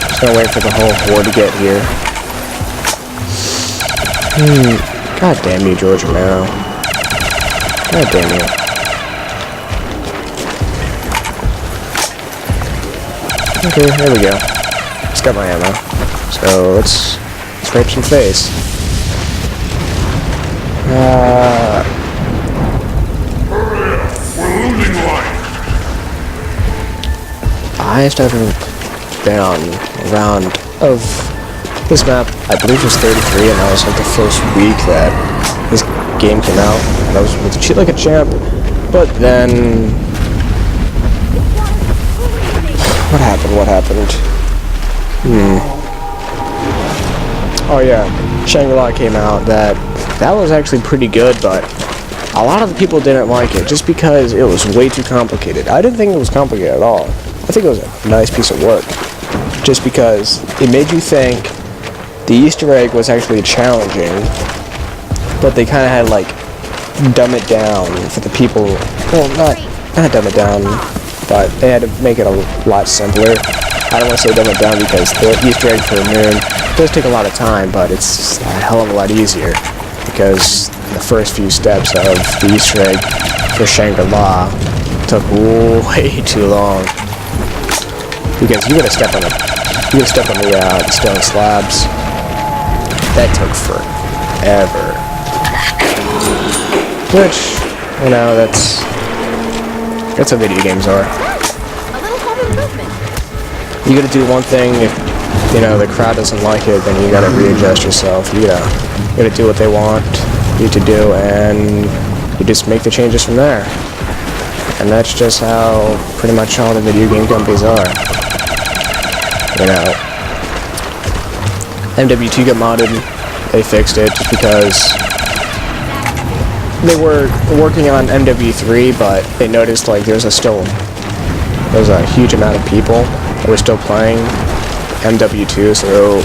Just gonna wait for the whole horde to get here. God damn you, George Romero. God damn you. Okay, here we go. Just got my ammo. So let's rape some face. Highest I've ever been on a round of this map, I believe it was 33, and that was like the first week that this game came out, and I was able to cheat like a champ, but then what happened? Oh yeah, Shangri-La came out, that was actually pretty good, but a lot of the people didn't like it, just because it was way too complicated. I didn't think it was complicated at all. I think it was a nice piece of work, just because it made you think the Easter egg was actually challenging, but they kind of had like dumb it down for the people. Well, not dumb it down, but they had to make it a lot simpler. I don't want to say dumb it down because the Easter egg for the moon does take a lot of time, but it's a hell of a lot easier because the first few steps of the Easter egg for Shangri-La took way too long. Because you gotta step on the stone slabs. That took forever. Which, you know, that's how video games are. A little home improvement. You gotta do one thing, if you know the crowd doesn't like it, then you gotta readjust yourself. You gotta do what they want you to do, and you just make the changes from there. And that's just how pretty much all the video game companies are. You know, MW2 got modded, they fixed it just because they were working on MW3, but they noticed like there was a huge amount of people that were still playing MW2, so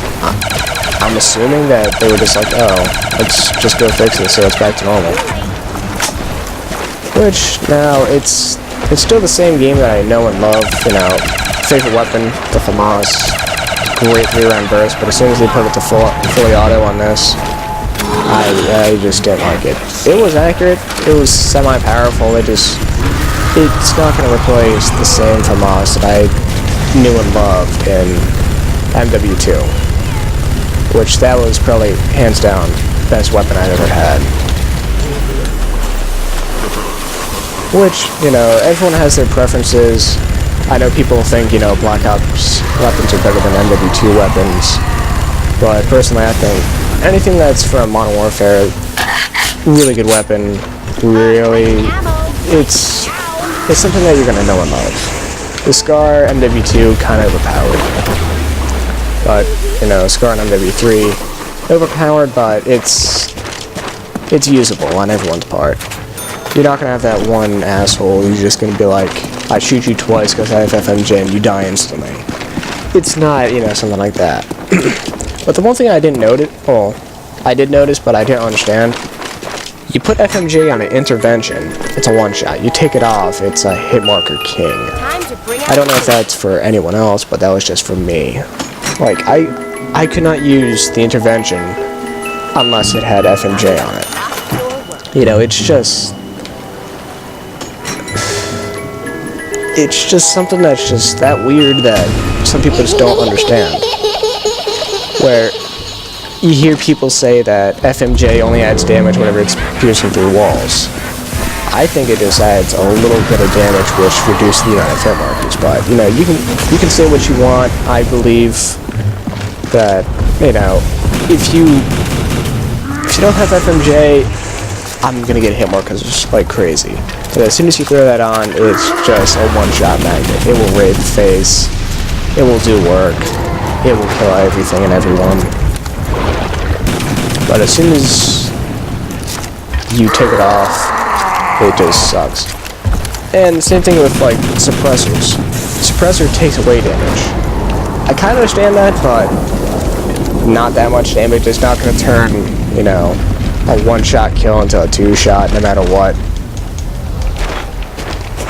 I'm assuming that they were just like, oh, let's just go fix this so it's back to normal. Which, now, it's still the same game that I know and love, you know, favorite weapon, the FAMAS, great 3-round burst, but as soon as they put it to fully auto on this, I just didn't like it. It was accurate, it was semi-powerful, it's not going to replace the same FAMAS that I knew and loved in MW2, which that was probably, hands down, best weapon I've ever had. Which, you know, everyone has their preferences. I know people think, you know, Black Ops weapons are better than MW2 weapons. But personally, I think anything that's from Modern Warfare, really good weapon. Really, it's something that you're gonna know and love. The Scar MW2 kind of overpowered, but you know, Scar and MW3 overpowered, but it's usable on everyone's part. You're not gonna have that one asshole who's just gonna be like, I shoot you twice because I have FMJ and you die instantly. It's not, you know, something like that. But the one thing I didn't notice, well, I did notice, but I didn't understand. You put FMJ on an intervention, it's a one-shot. You take it off, it's a hit marker king. I don't know if that's for anyone else, but that was just for me. Like, I could not use the intervention unless it had FMJ on it. You know, it's just something that's just that weird that some people just don't understand. Where you hear people say that FMJ only adds damage whenever it's piercing through walls. I think it just adds a little bit of damage, which reduces the amount of hit markers. But you know, you can say what you want. I believe that, you know, if you don't have FMJ, I'm gonna get hit markers just like crazy. But as soon as you throw that on, it's just a one-shot magnet. It will raid the face. It will do work. It will kill everything and everyone. But as soon as you take it off, it just sucks. And same thing with like suppressors. Suppressor takes away damage. I kind of understand that, but not that much damage. It's not going to turn, you know, a one-shot kill into a two-shot no matter what.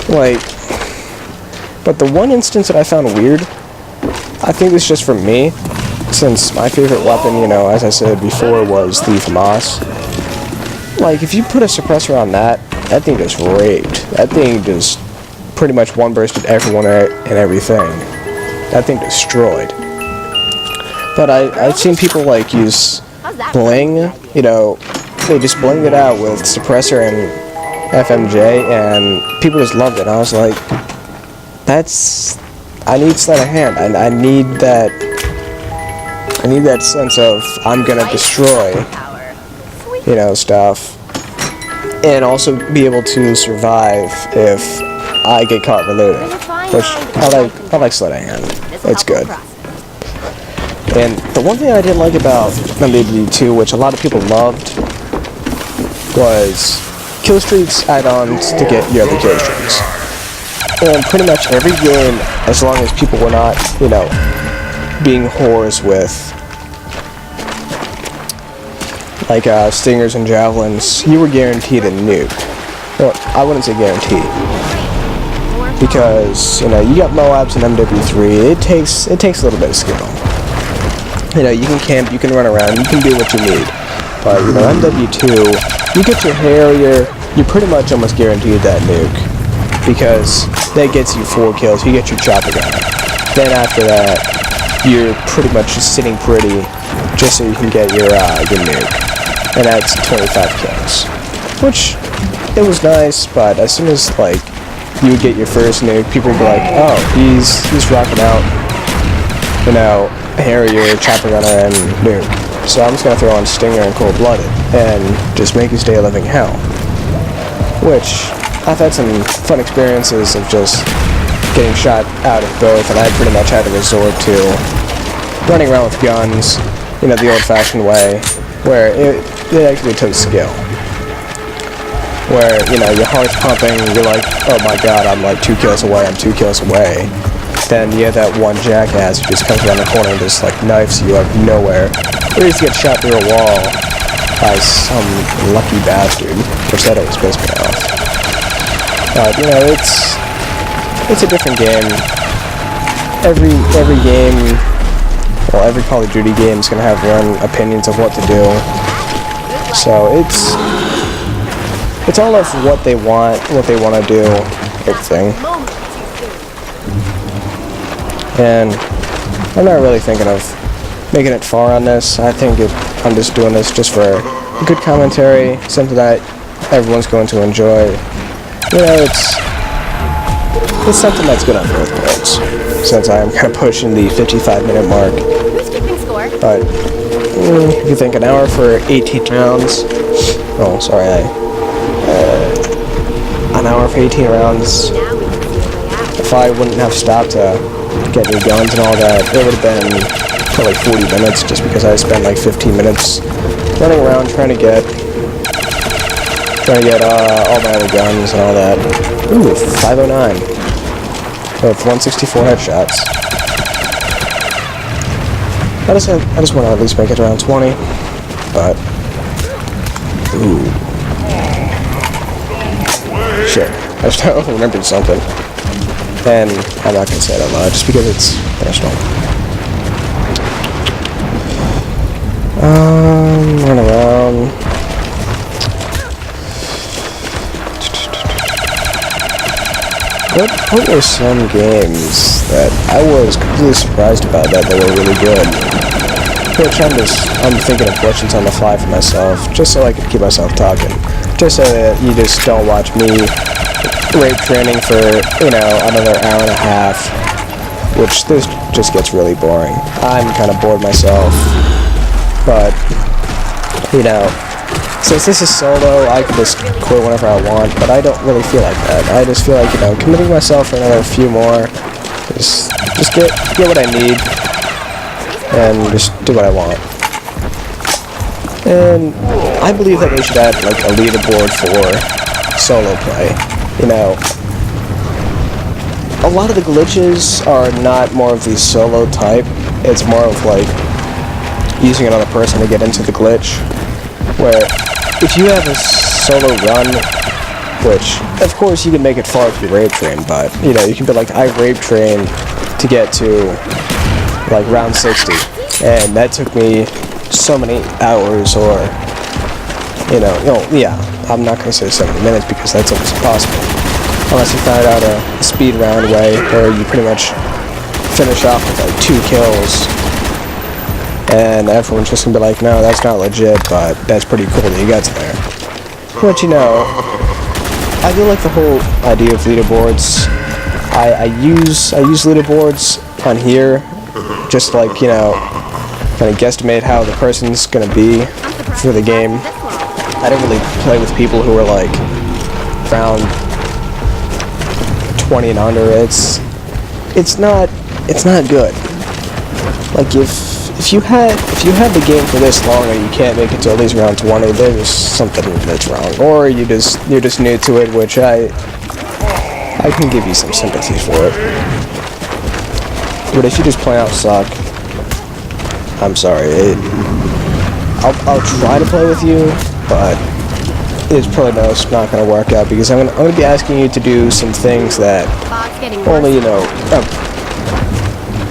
Like, but the one instance that I found weird, I think it's just for me, since my favorite weapon, you know, as I said before, was the FAMAS. Like, if you put a suppressor on that thing just raped. That thing just pretty much one-bursted everyone and everything. That thing destroyed. But I've seen people, like, use bling, you know, they just blinged it out with suppressor and FMJ, and people just loved it. I was like, I need sleight of hand. I need that sense of I'm gonna destroy, you know, stuff, and also be able to survive if I get caught reloading, which I like sleight of hand. It's good. And the one thing I didn't like about MW2, which a lot of people loved, was kill streaks add-ons to get your other kill streaks. And pretty much every game, as long as people were not, you know, being whores with, like, stingers and javelins, you were guaranteed a nuke. Well, I wouldn't say guaranteed, because, you know, you got Moabs and MW3, it takes a little bit of skill. You know, you can camp, you can run around, you can do what you need. But, you know, MW2, you get your Harrier, you're pretty much almost guaranteed that nuke. Because that gets you 4 kills, you get your chopper gun. Then after that, you're pretty much just sitting pretty, just so you can get your nuke. And that's 25 kills. Which, it was nice, but as soon as, like, you would get your first nuke, people would be like, oh, he's rocking out, you know, Harrier, chopper gunner, and nuke. So I'm just gonna throw on Stinger and Cold-Blooded, and just make his day a living hell. Which, I've had some fun experiences of just getting shot out of both, and I pretty much had to resort to running around with guns, you know, the old-fashioned way, where it actually took skill. Where, you know, your heart's pumping, you're like, oh my god, I'm like 2 kills away, I'm 2 kills away. Then you have that one jackass who just comes around the corner and just, like, knifes you out of nowhere. Or you just get shot through a wall by some lucky bastard, which that always pisses me off. But, you know, it's a different game. Every game, well, every Call of Duty game is going to have their own opinions of what to do. So it's all of what they want to do, everything. And I'm not really thinking of making it far on this. I think I'm just doing this just for good commentary, something that everyone's going to enjoy. You know, it's something that's good on both worlds, since I am kind of pushing the 55-minute mark. Who's keeping score? But if you think an hour for 18 rounds, oh, sorry, an hour for 18 rounds, Now we can see a way out. if I wouldn't have stopped to get new guns and all that, it would have been for like 40 minutes, just because I spent like 15 minutes running around trying to get all my other guns and all that. Ooh, 509 with 164 headshots. I just want to at least make it around 20, but ooh, shit. I just remembered something, and I'm not gonna say it out loud just because it's personal. Run around. What were some games that I was completely surprised about that they were really good? Which I'm thinking of questions on the fly for myself, just so I could keep myself talking. Just so that you just don't watch me rape training for, you know, another hour and a half, which this just gets really boring. I'm kind of bored myself, but, you know, since this is solo, I can just quit whenever I want, but I don't really feel like that. I just feel like, you know, committing myself for another few more, just get what I need, and just do what I want. And I believe that they should add, like, a leaderboard for solo play. You know, a lot of the glitches are not more of the solo type, it's more of, like, using another person to get into the glitch, where if you have a solo run, which, of course, you can make it far if you rape train, but, you know, you can be like, I rape train to get to, like, round 60, and that took me so many hours, or, you know, yeah, I'm not going to say 70 minutes, because that's almost impossible, unless you find out a speed round way, where you pretty much finish off with, like, 2 kills, and everyone's just gonna be like, no, that's not legit, but that's pretty cool that you got to there. But, you know, I do like the whole idea of leaderboards. I use leaderboards on here, just like, you know, kind of guesstimate how the person's gonna be for the game. I don't really play with people who are like around 20 and under. It's not good. Like if you had the game for this long and you can't make it to at least round 20, there's something that's wrong. Or you're just new to it, which I can give you some sympathy for it. But if you just plain out suck, I'm sorry. I'll try to play with you, but it's probably not going to work out, because I'm going to be asking you to do some things that only, you know,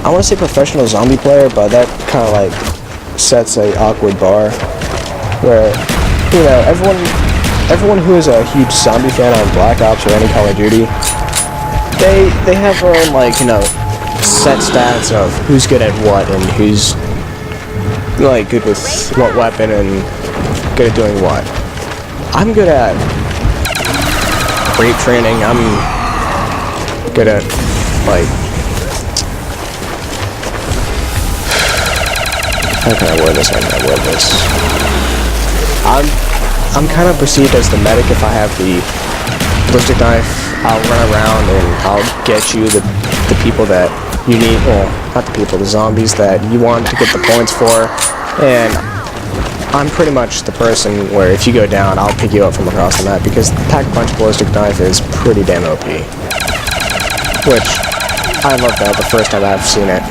I want to say professional zombie player, but that kind of like sets a awkward bar, where, you know, everyone who is a huge zombie fan on Black Ops or any Call of Duty, they have their own, like, you know, set stats of who's good at what and who's like good with what weapon and good at doing what. I'm good at rape training. I'm good at, like, how can I word this? I'm kind of perceived as the medic. If I have the ballistic knife, I'll run around and I'll get you the people that you need, well, not the people, the zombies that you want to get the points for, and I'm pretty much the person where if you go down, I'll pick you up from across the map, because the Pack-a-Punch ballistic knife is pretty damn OP. Which, I love that the first time I've seen it.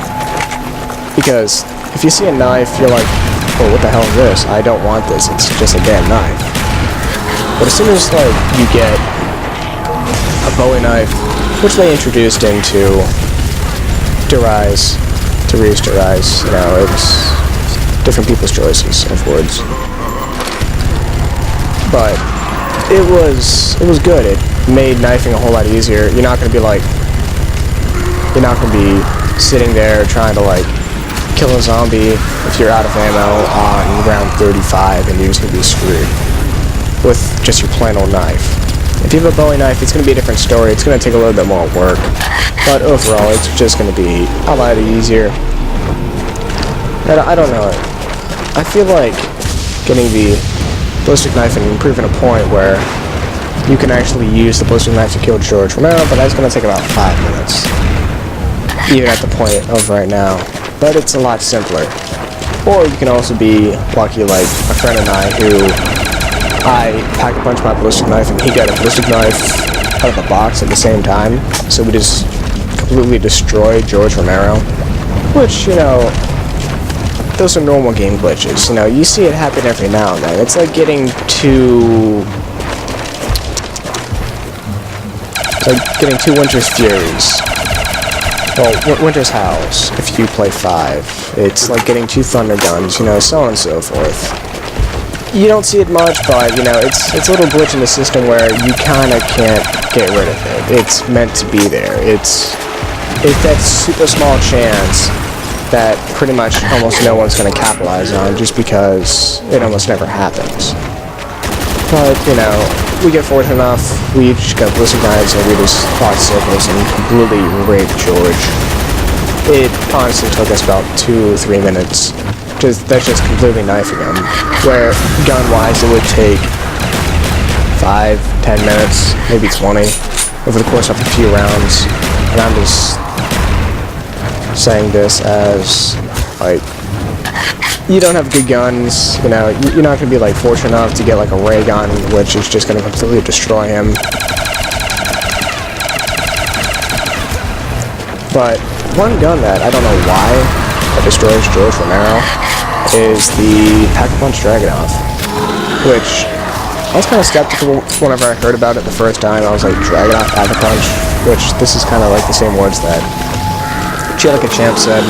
Because if you see a knife, you're like, oh, what the hell is this? I don't want this, it's just a damn knife. But as soon as, like, you get a Bowie knife, which they introduced into Therese, you know, it's different people's choices of words. But it was good. It made knifing a whole lot easier. You're not gonna be sitting there trying to, like, kill a zombie if you're out of ammo on round 35 and you're just gonna be screwed. with just your plain old knife. If you have a Bowie knife, it's going to be a different story. It's going to take a little bit more work. But overall, it's just going to be a lot easier. I don't know. I feel like getting the ballistic knife and improving a point where you can actually use the ballistic knife to kill George Romero, but that's going to take about 5 minutes. Even at the point of right now. But it's a lot simpler. Or you can also be lucky like a friend and I who I pack a punch my ballistic knife and he got a ballistic knife out of the box at the same time. So we just completely destroyed George Romero. Which, you know, those are normal game glitches. You know, you see it happen every now and then. It's like getting two Winter's Furies. Well, Winter's Howls, if you play 5. It's like getting 2 Thunder Guns, you know, so on and so forth. You don't see it much, but, you know, it's a little glitch in the system where you kinda can't get rid of it. It's meant to be there. It's that super small chance that pretty much almost no one's gonna capitalize on just because it almost never happens. But, you know, we get fortunate enough, we just got ballistic knives and we just fought circles and completely raped George. It honestly took us about 2 or 3 minutes. That's just completely knifing him. Where, gun-wise, it would take 5, 10 minutes, maybe 20, over the course of a few rounds. And I'm just saying this as, like, you don't have good guns, you know, you're not going to be, like, fortunate enough to get, like, a ray gun, which is just going to completely destroy him. But one gun that I don't know why that destroys George Romero is the Pack-a-Punch Dragunov, which I was kind of skeptical whenever I heard about it the first time. I was like, Dragunov Pack-a-Punch, which this is kind of like the same words that Jellica Champ said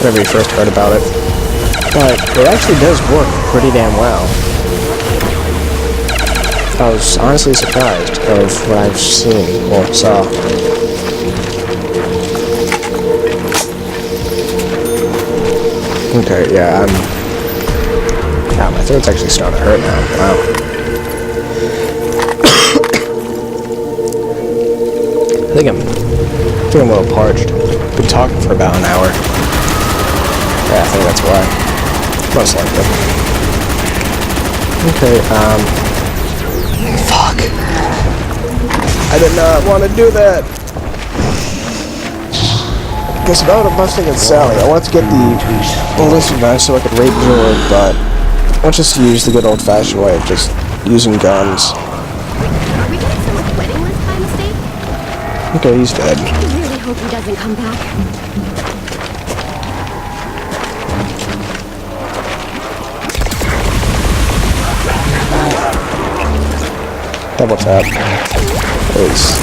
whenever he first heard about it. But it actually does work pretty damn well. I was honestly surprised of what I've seen or saw. Okay, yeah, wow, my throat's actually starting to hurt now. Wow. I think I'm a little parched. Been talking for about an hour. Yeah, I think that's why. Most likely. Okay, fuck. I did not want to do that. Because if I would have busted against Sally, I wanted to get the ballistic knife so I could rape George, but I want just to use the good old-fashioned way of just using guns. Are we getting someone's wedding list by mistake? Okay, he's dead. I really hope he doesn't come back. Double tap is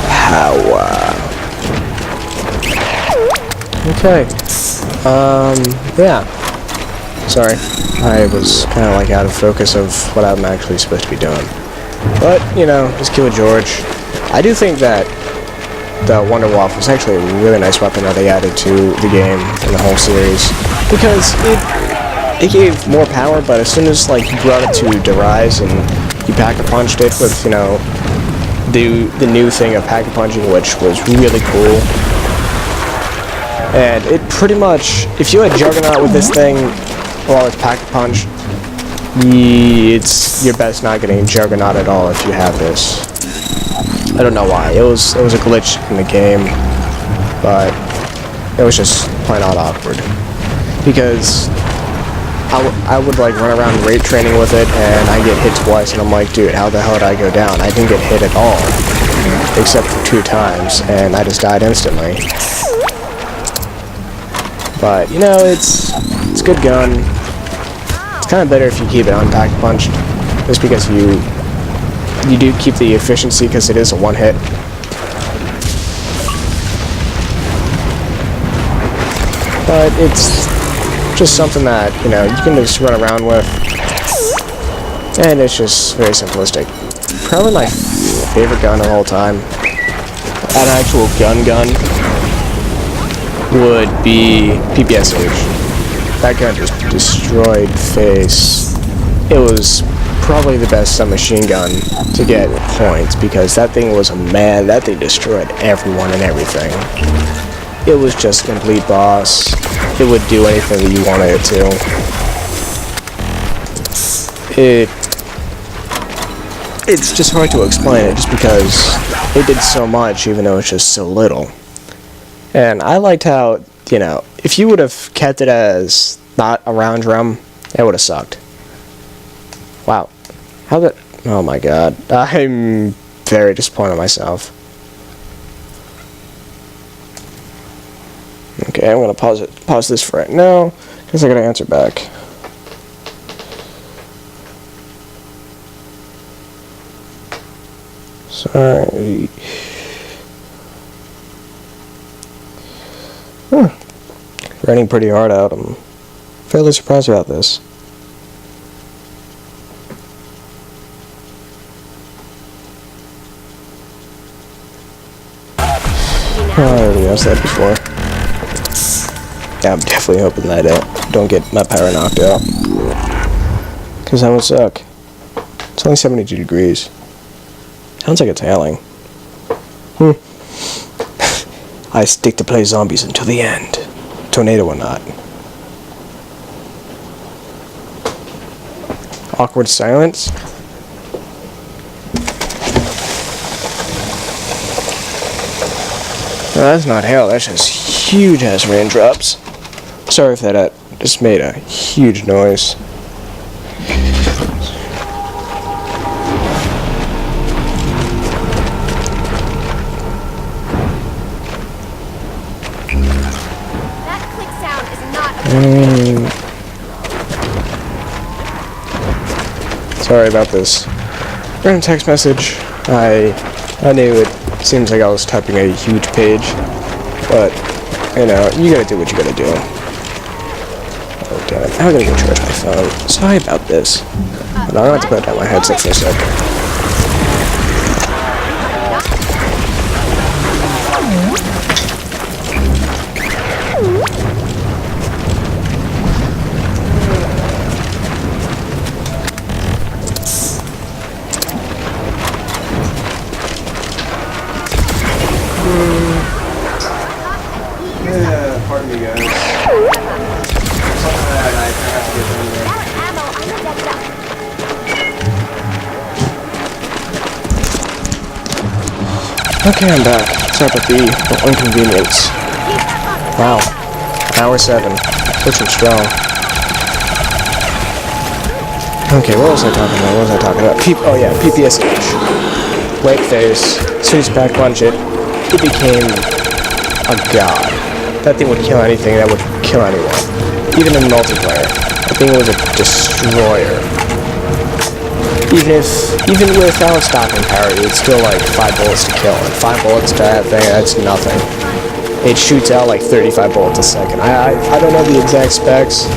power. Okay. Yeah. Sorry. I was kind of like out of focus of what I'm actually supposed to be doing. But, you know, just kill George. I do think that the Wonder Waffle is actually a really nice weapon that they added to the game and the whole series. Because it gave more power, but as soon as, like, you brought it to Derise and you pack-a-punched it with, you know, the new thing of pack-a-punching, which was really cool. And it pretty much, if you had Juggernaut with this thing while it's pack-a-punch, it's your best not getting Juggernaut at all if you have this. I don't know why. It was a glitch in the game, but it was just plain out awkward. Because I would like run around rape training with it, and I get hit twice, and I'm like, dude, how the hell did I go down? I didn't get hit at all, except for 2 times, and I just died instantly. But you know, it's a good gun. It's kind of better if you keep it unpack-punched, just because you do keep the efficiency, because it is a one-hit. But it's just something that, you know, you can just run around with, and it's just very simplistic. Probably my favorite gun of all time, an actual gun would be PPSH. That gun just destroyed face. It was probably the best submachine gun to get points, because that thing was a man. That thing destroyed everyone and everything. It was just a complete boss. It would do anything that you wanted it to. It's just hard to explain it, just because it did so much, even though it's just so little. And I liked how, you know, if you would have kept it as not a round drum, it would have sucked. Wow. How that... Oh my god. I'm very disappointed in myself. Okay, I'm gonna pause this for right now, because I gotta answer back. Sorry. Raining pretty hard out. I'm fairly surprised about this. Oh, I already asked that before. Yeah, I'm definitely hoping that I don't get my power knocked out, because that would suck. It's only 72 degrees. Sounds like it's hailing. I stick to play zombies until the end. Tornado or not. Awkward silence. No, that's not hail, that's just huge ass raindrops. Sorry if that just made a huge noise. Sorry about this. Random text message. I knew it seems like I was typing a huge page, but you know, you gotta do what you gotta do. Oh damn it! I'm gonna go charge my phone. Sorry about this. But I'm gonna have to put down my headset for a second. Yeah, pardon me guys. Something that I have to get done there. Okay, I'm back. Sorry about the inconvenience. Wow. Hour 7. Pushing strong. Okay, what was I talking about? Oh yeah, PPSH. Wake phase. As soon as you back punch it, it became a god. That thing would kill anything, that would kill anyone. Even in multiplayer. That thing was a destroyer. Even without stopping power, it's still like 5 bullets to kill. And 5 bullets to that thing, that's nothing. It shoots out like 35 bullets a second. I don't know the exact specs,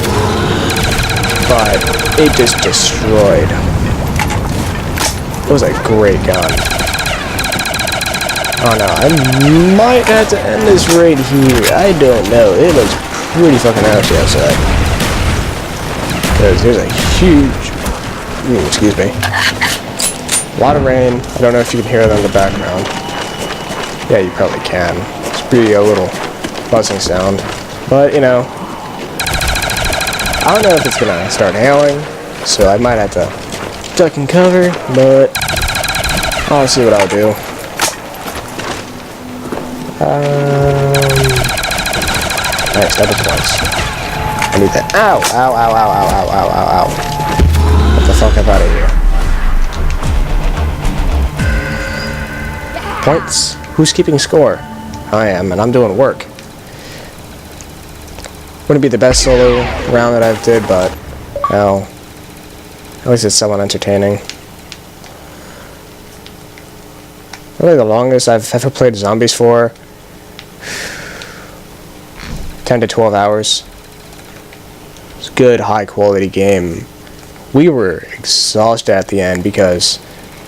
but it just destroyed. It was a great gun. Oh no, I might have to end this right here. I don't know. It looks pretty fucking nasty outside. Because there's a huge... excuse me. A lot of rain. I don't know if you can hear that in the background. Yeah, you probably can. It's pretty a little buzzing sound. But, you know, I don't know if it's gonna start hailing, so I might have to duck and cover, but I'll see what I'll do. Nice, double points. I need that. Ow! Ow, ow, ow, ow, ow, ow, ow, ow. Get the fuck up out of here. Points? Who's keeping score? I am, and I'm doing work. Wouldn't be the best solo round that I've did, but, well, at least it's somewhat entertaining. Really the longest I've ever played zombies for, 10 to 12 hours. It's a good, high-quality game. We were exhausted at the end because,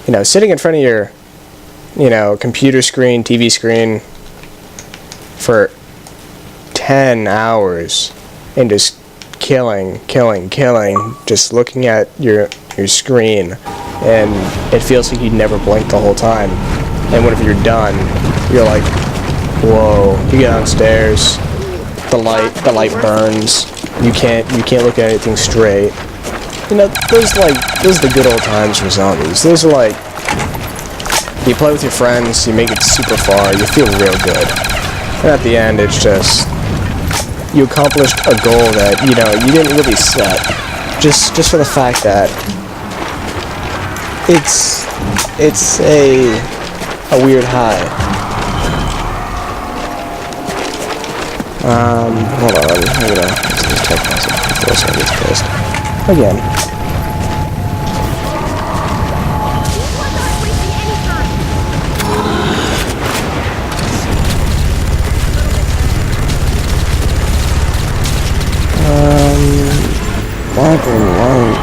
you know, sitting in front of your, you know, computer screen, TV screen for 10 hours and just killing, just looking at your screen, and it feels like you never blinked the whole time. And whenever you're done, you're like, whoa. You get downstairs, the light burns. You can't look at anything straight. You know, those are the good old times for zombies. Those are like, you play with your friends, you make it super far, you feel real good. And at the end, it's just, you accomplished a goal that, you know, you didn't really set. Just for the fact that it's a weird high. Hold on, I gotta check myself before someone gets pissed. Again. Black and white.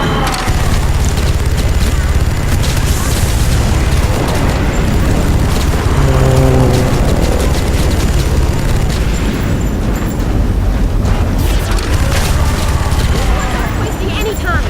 Wasting any time.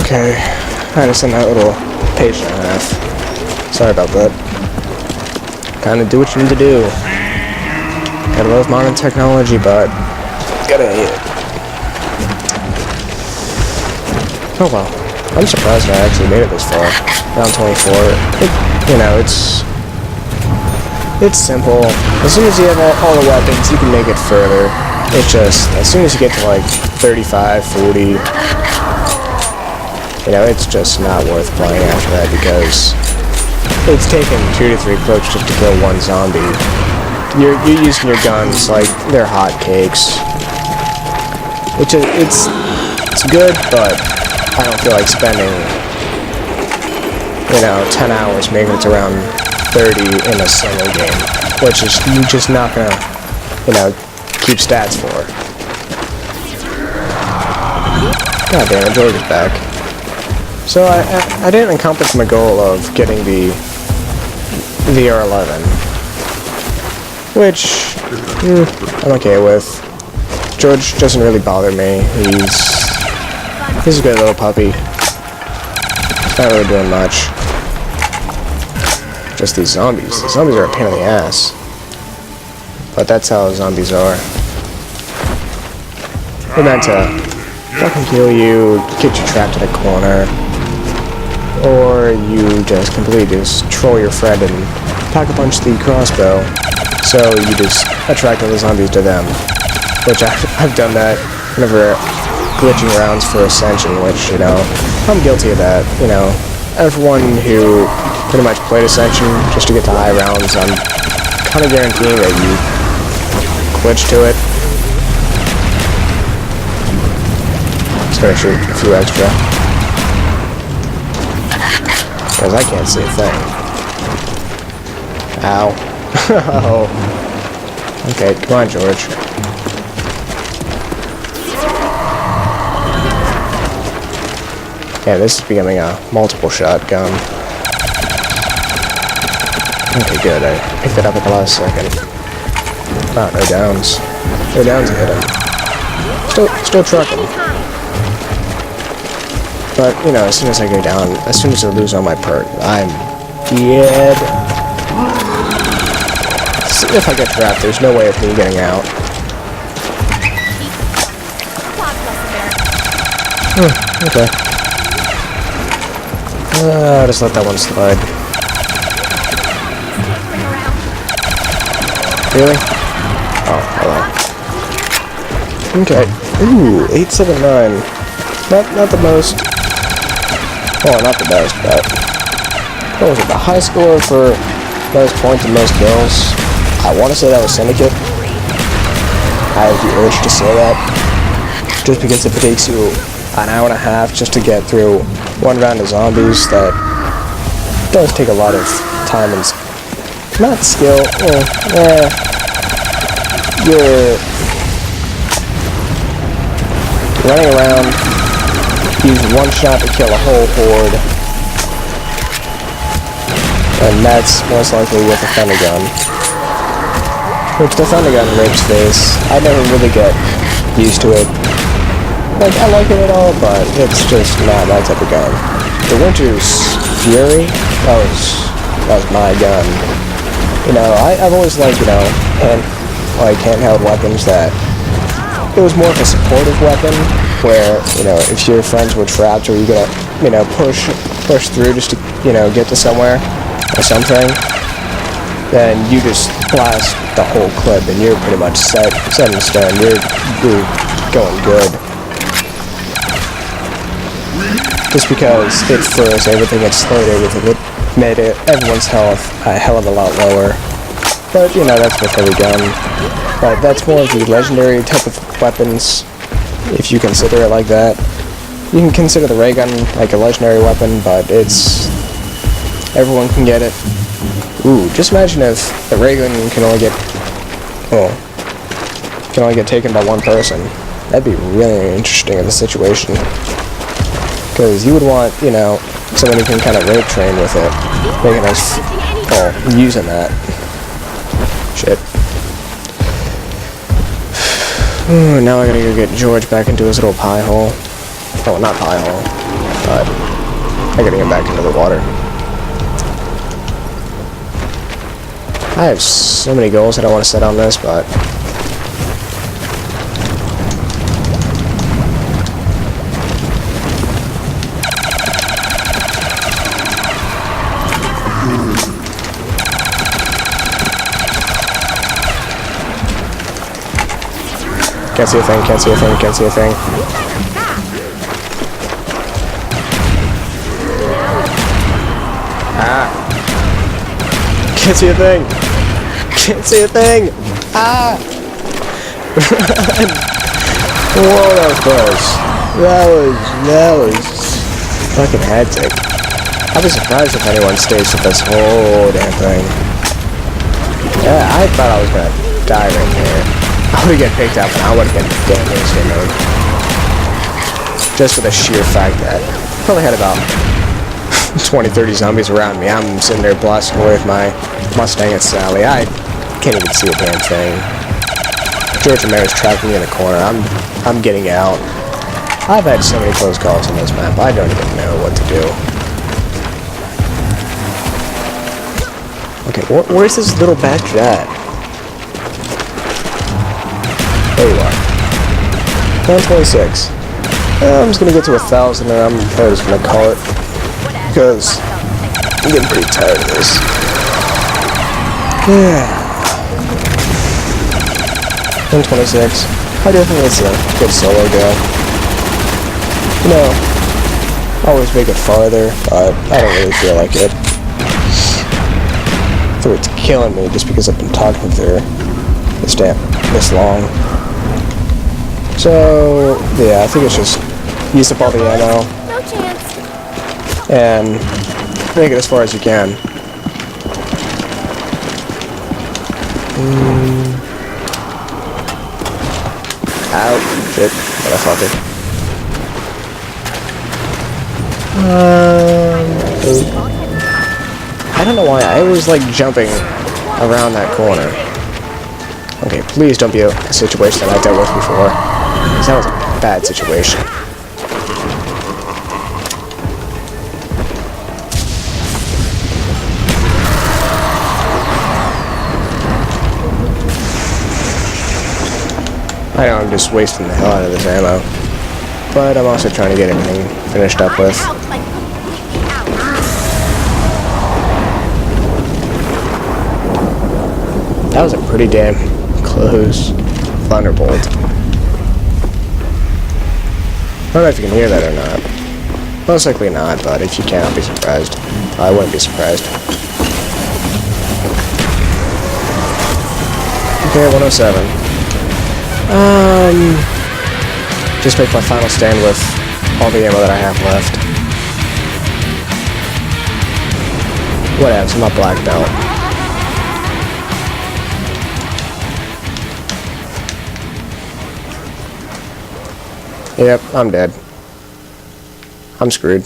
Okay, I just sent that little page and a half. Sorry about that. Kinda do what you need to do. Gotta love modern technology, but gotta hate it. Oh well. I'm surprised I actually made it this far. Round 24. You know, it's simple. As soon as you have all the weapons, you can make it further. It's just, as soon as you get to like 35, 40, you know, it's just not worth playing after that because it's taken 2 to 3 clips just to kill one zombie. You're using your guns like they're hotcakes. It's good, but I don't feel like spending, you know, 10 hours making it to round 30 in a solo game, which is you're just not gonna, you know, keep stats for. God damn it, George is back. So I didn't accomplish my goal of getting the R11, which I'm okay with. George doesn't really bother me. He's a good little puppy. Not really doing much. Just these zombies. The zombies are a pain in the ass. But that's how zombies are. They're meant to fucking kill you, get you trapped in a corner, or you just completely just troll your friend and pack-a-punch the crossbow, so you just attract other zombies to them. Which I've done that whenever glitching rounds for Ascension, which, you know, I'm guilty of that. You know, everyone who pretty much played Ascension just to get to high rounds, I'm kind of guaranteeing that you glitch to it. Just gonna shoot a few extra. Because I can't see a thing. Ow. Oh. Okay, come on, George. Yeah, this is becoming a multiple shot gun. Okay, good. I picked it up at the last second. Ah, no downs. No downs to hit him. Still trucking. But, you know, as soon as I go down, as soon as I lose all my perk, I'm dead. So if I get trapped, there's no way of me getting out. Okay. I'll just let that one slide. Really? Oh, hello. Okay. Ooh, 879. Not the most. Well, not the best, but what was it? The high score for most points and most kills. I want to say that was Syndicate. I have the urge to say that, just because if it takes you an hour and a half just to get through one round of zombies that does take a lot of time and not skill. You're running around, use one shot to kill a whole horde, and that's most likely with a thunder gun. Which the thunder gun rips face. I never really get used to it. Like, I like it at all, but it's just not my type of gun. The Winter's Fury, that was my gun. You know, I've always liked, you know, handheld weapons that it was more of a supportive weapon where, you know, if your friends were trapped or you're gonna, you know, push through just to, you know, get to somewhere or something, then you just blast the whole clip and you're pretty much set in stone. You're going good. Just because it froze everything, it slowed everything, it made everyone's health a hell of a lot lower. But, you know, that's with every gun. But that's more of the legendary type of weapons, if you consider it like that. You can consider the ray gun like a legendary weapon, but everyone can get it. Ooh, just imagine if the ray gun can only get taken by one person. That'd be really interesting in the situation. Because you would want, you know, someone who can kind of rape train with it. Making us, using that. Shit. Ooh, now I gotta go get George back into his little pie hole. Oh, not pie hole. But I gotta get back into the water. I have so many goals that I want to set on this, but can't see a thing, can't see a thing, can't see a thing. Can't see a thing. Can't see a thing. Ah! Whoa, that was close. That was fucking hectic. I'd be surprised if anyone stays with this whole damn thing. Yeah, I thought I was gonna die right here. I would've get picked up and I would've been damaged in mode. Just for the sheer fact that I probably had about 20-30 zombies around me. I'm sitting there blasting away with my Mustang and Sally. I can't even see a damn thing. George Romero's tracking me in the corner. I'm getting out. I've had so many close calls on this map. I don't even know what to do. Okay, where's this little bastard at? There you are. 126. I'm just gonna get to 1,000 and I'm just gonna call it. Because I'm getting pretty tired of this. Yeah. 126. I do think it's a good solo go. You know, always make it farther, but I don't really feel like it. I feel it's killing me just because I've been talking through this long. So, yeah, I think it's just use up all the ammo. No chance. And make it as far as you can. Ow. Shit. Motherfucker. I don't know why I always like jumping around that corner. Okay, please don't be a situation that I dealt with before. Because that was a bad situation. I know I'm just wasting the hell out of this ammo. But I'm also trying to get everything finished up with. That was a pretty damn close thunderbolt. I don't know if you can hear that or not. Most likely not, but if you can, I'll be surprised. I wouldn't be surprised. Okay, 107. Just make my final stand with all the ammo that I have left. Whatevs, I'm not black belt. Yep, I'm dead. I'm screwed.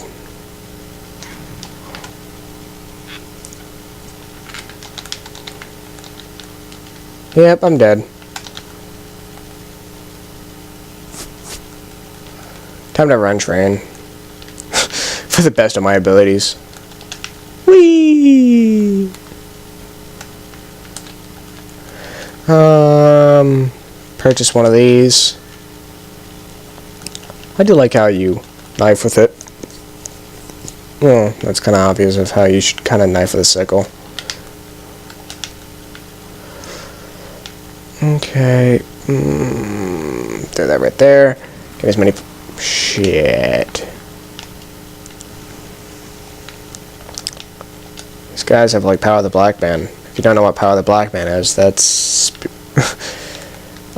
Yep, I'm dead. Time to run train. For the best of my abilities. Whee! Purchase one of these. I do like how you knife with it. Well, that's kind of obvious of how you should kind of knife with a sickle. Okay. Throw that right there. Get as many... Shit. These guys have like Power of the Black Man. If you don't know what Power of the Black Man is, that's...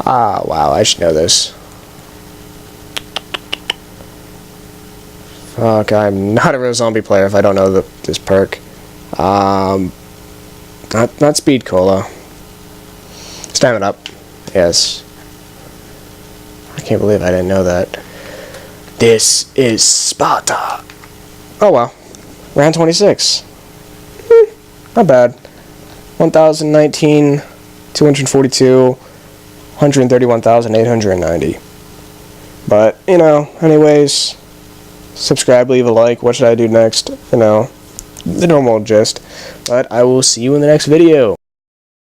Ah, wow, I should know this. Fuck, I'm not a real zombie player if I don't know this perk. Not speed cola. Stamina up. Yes. I can't believe I didn't know that. This is Sparta. Oh well. Round 26. Not bad. 1019, 242, 131,890. But, you know, anyways, subscribe, leave a like. What should I do next? You know, the normal gist. But I will see you in the next video.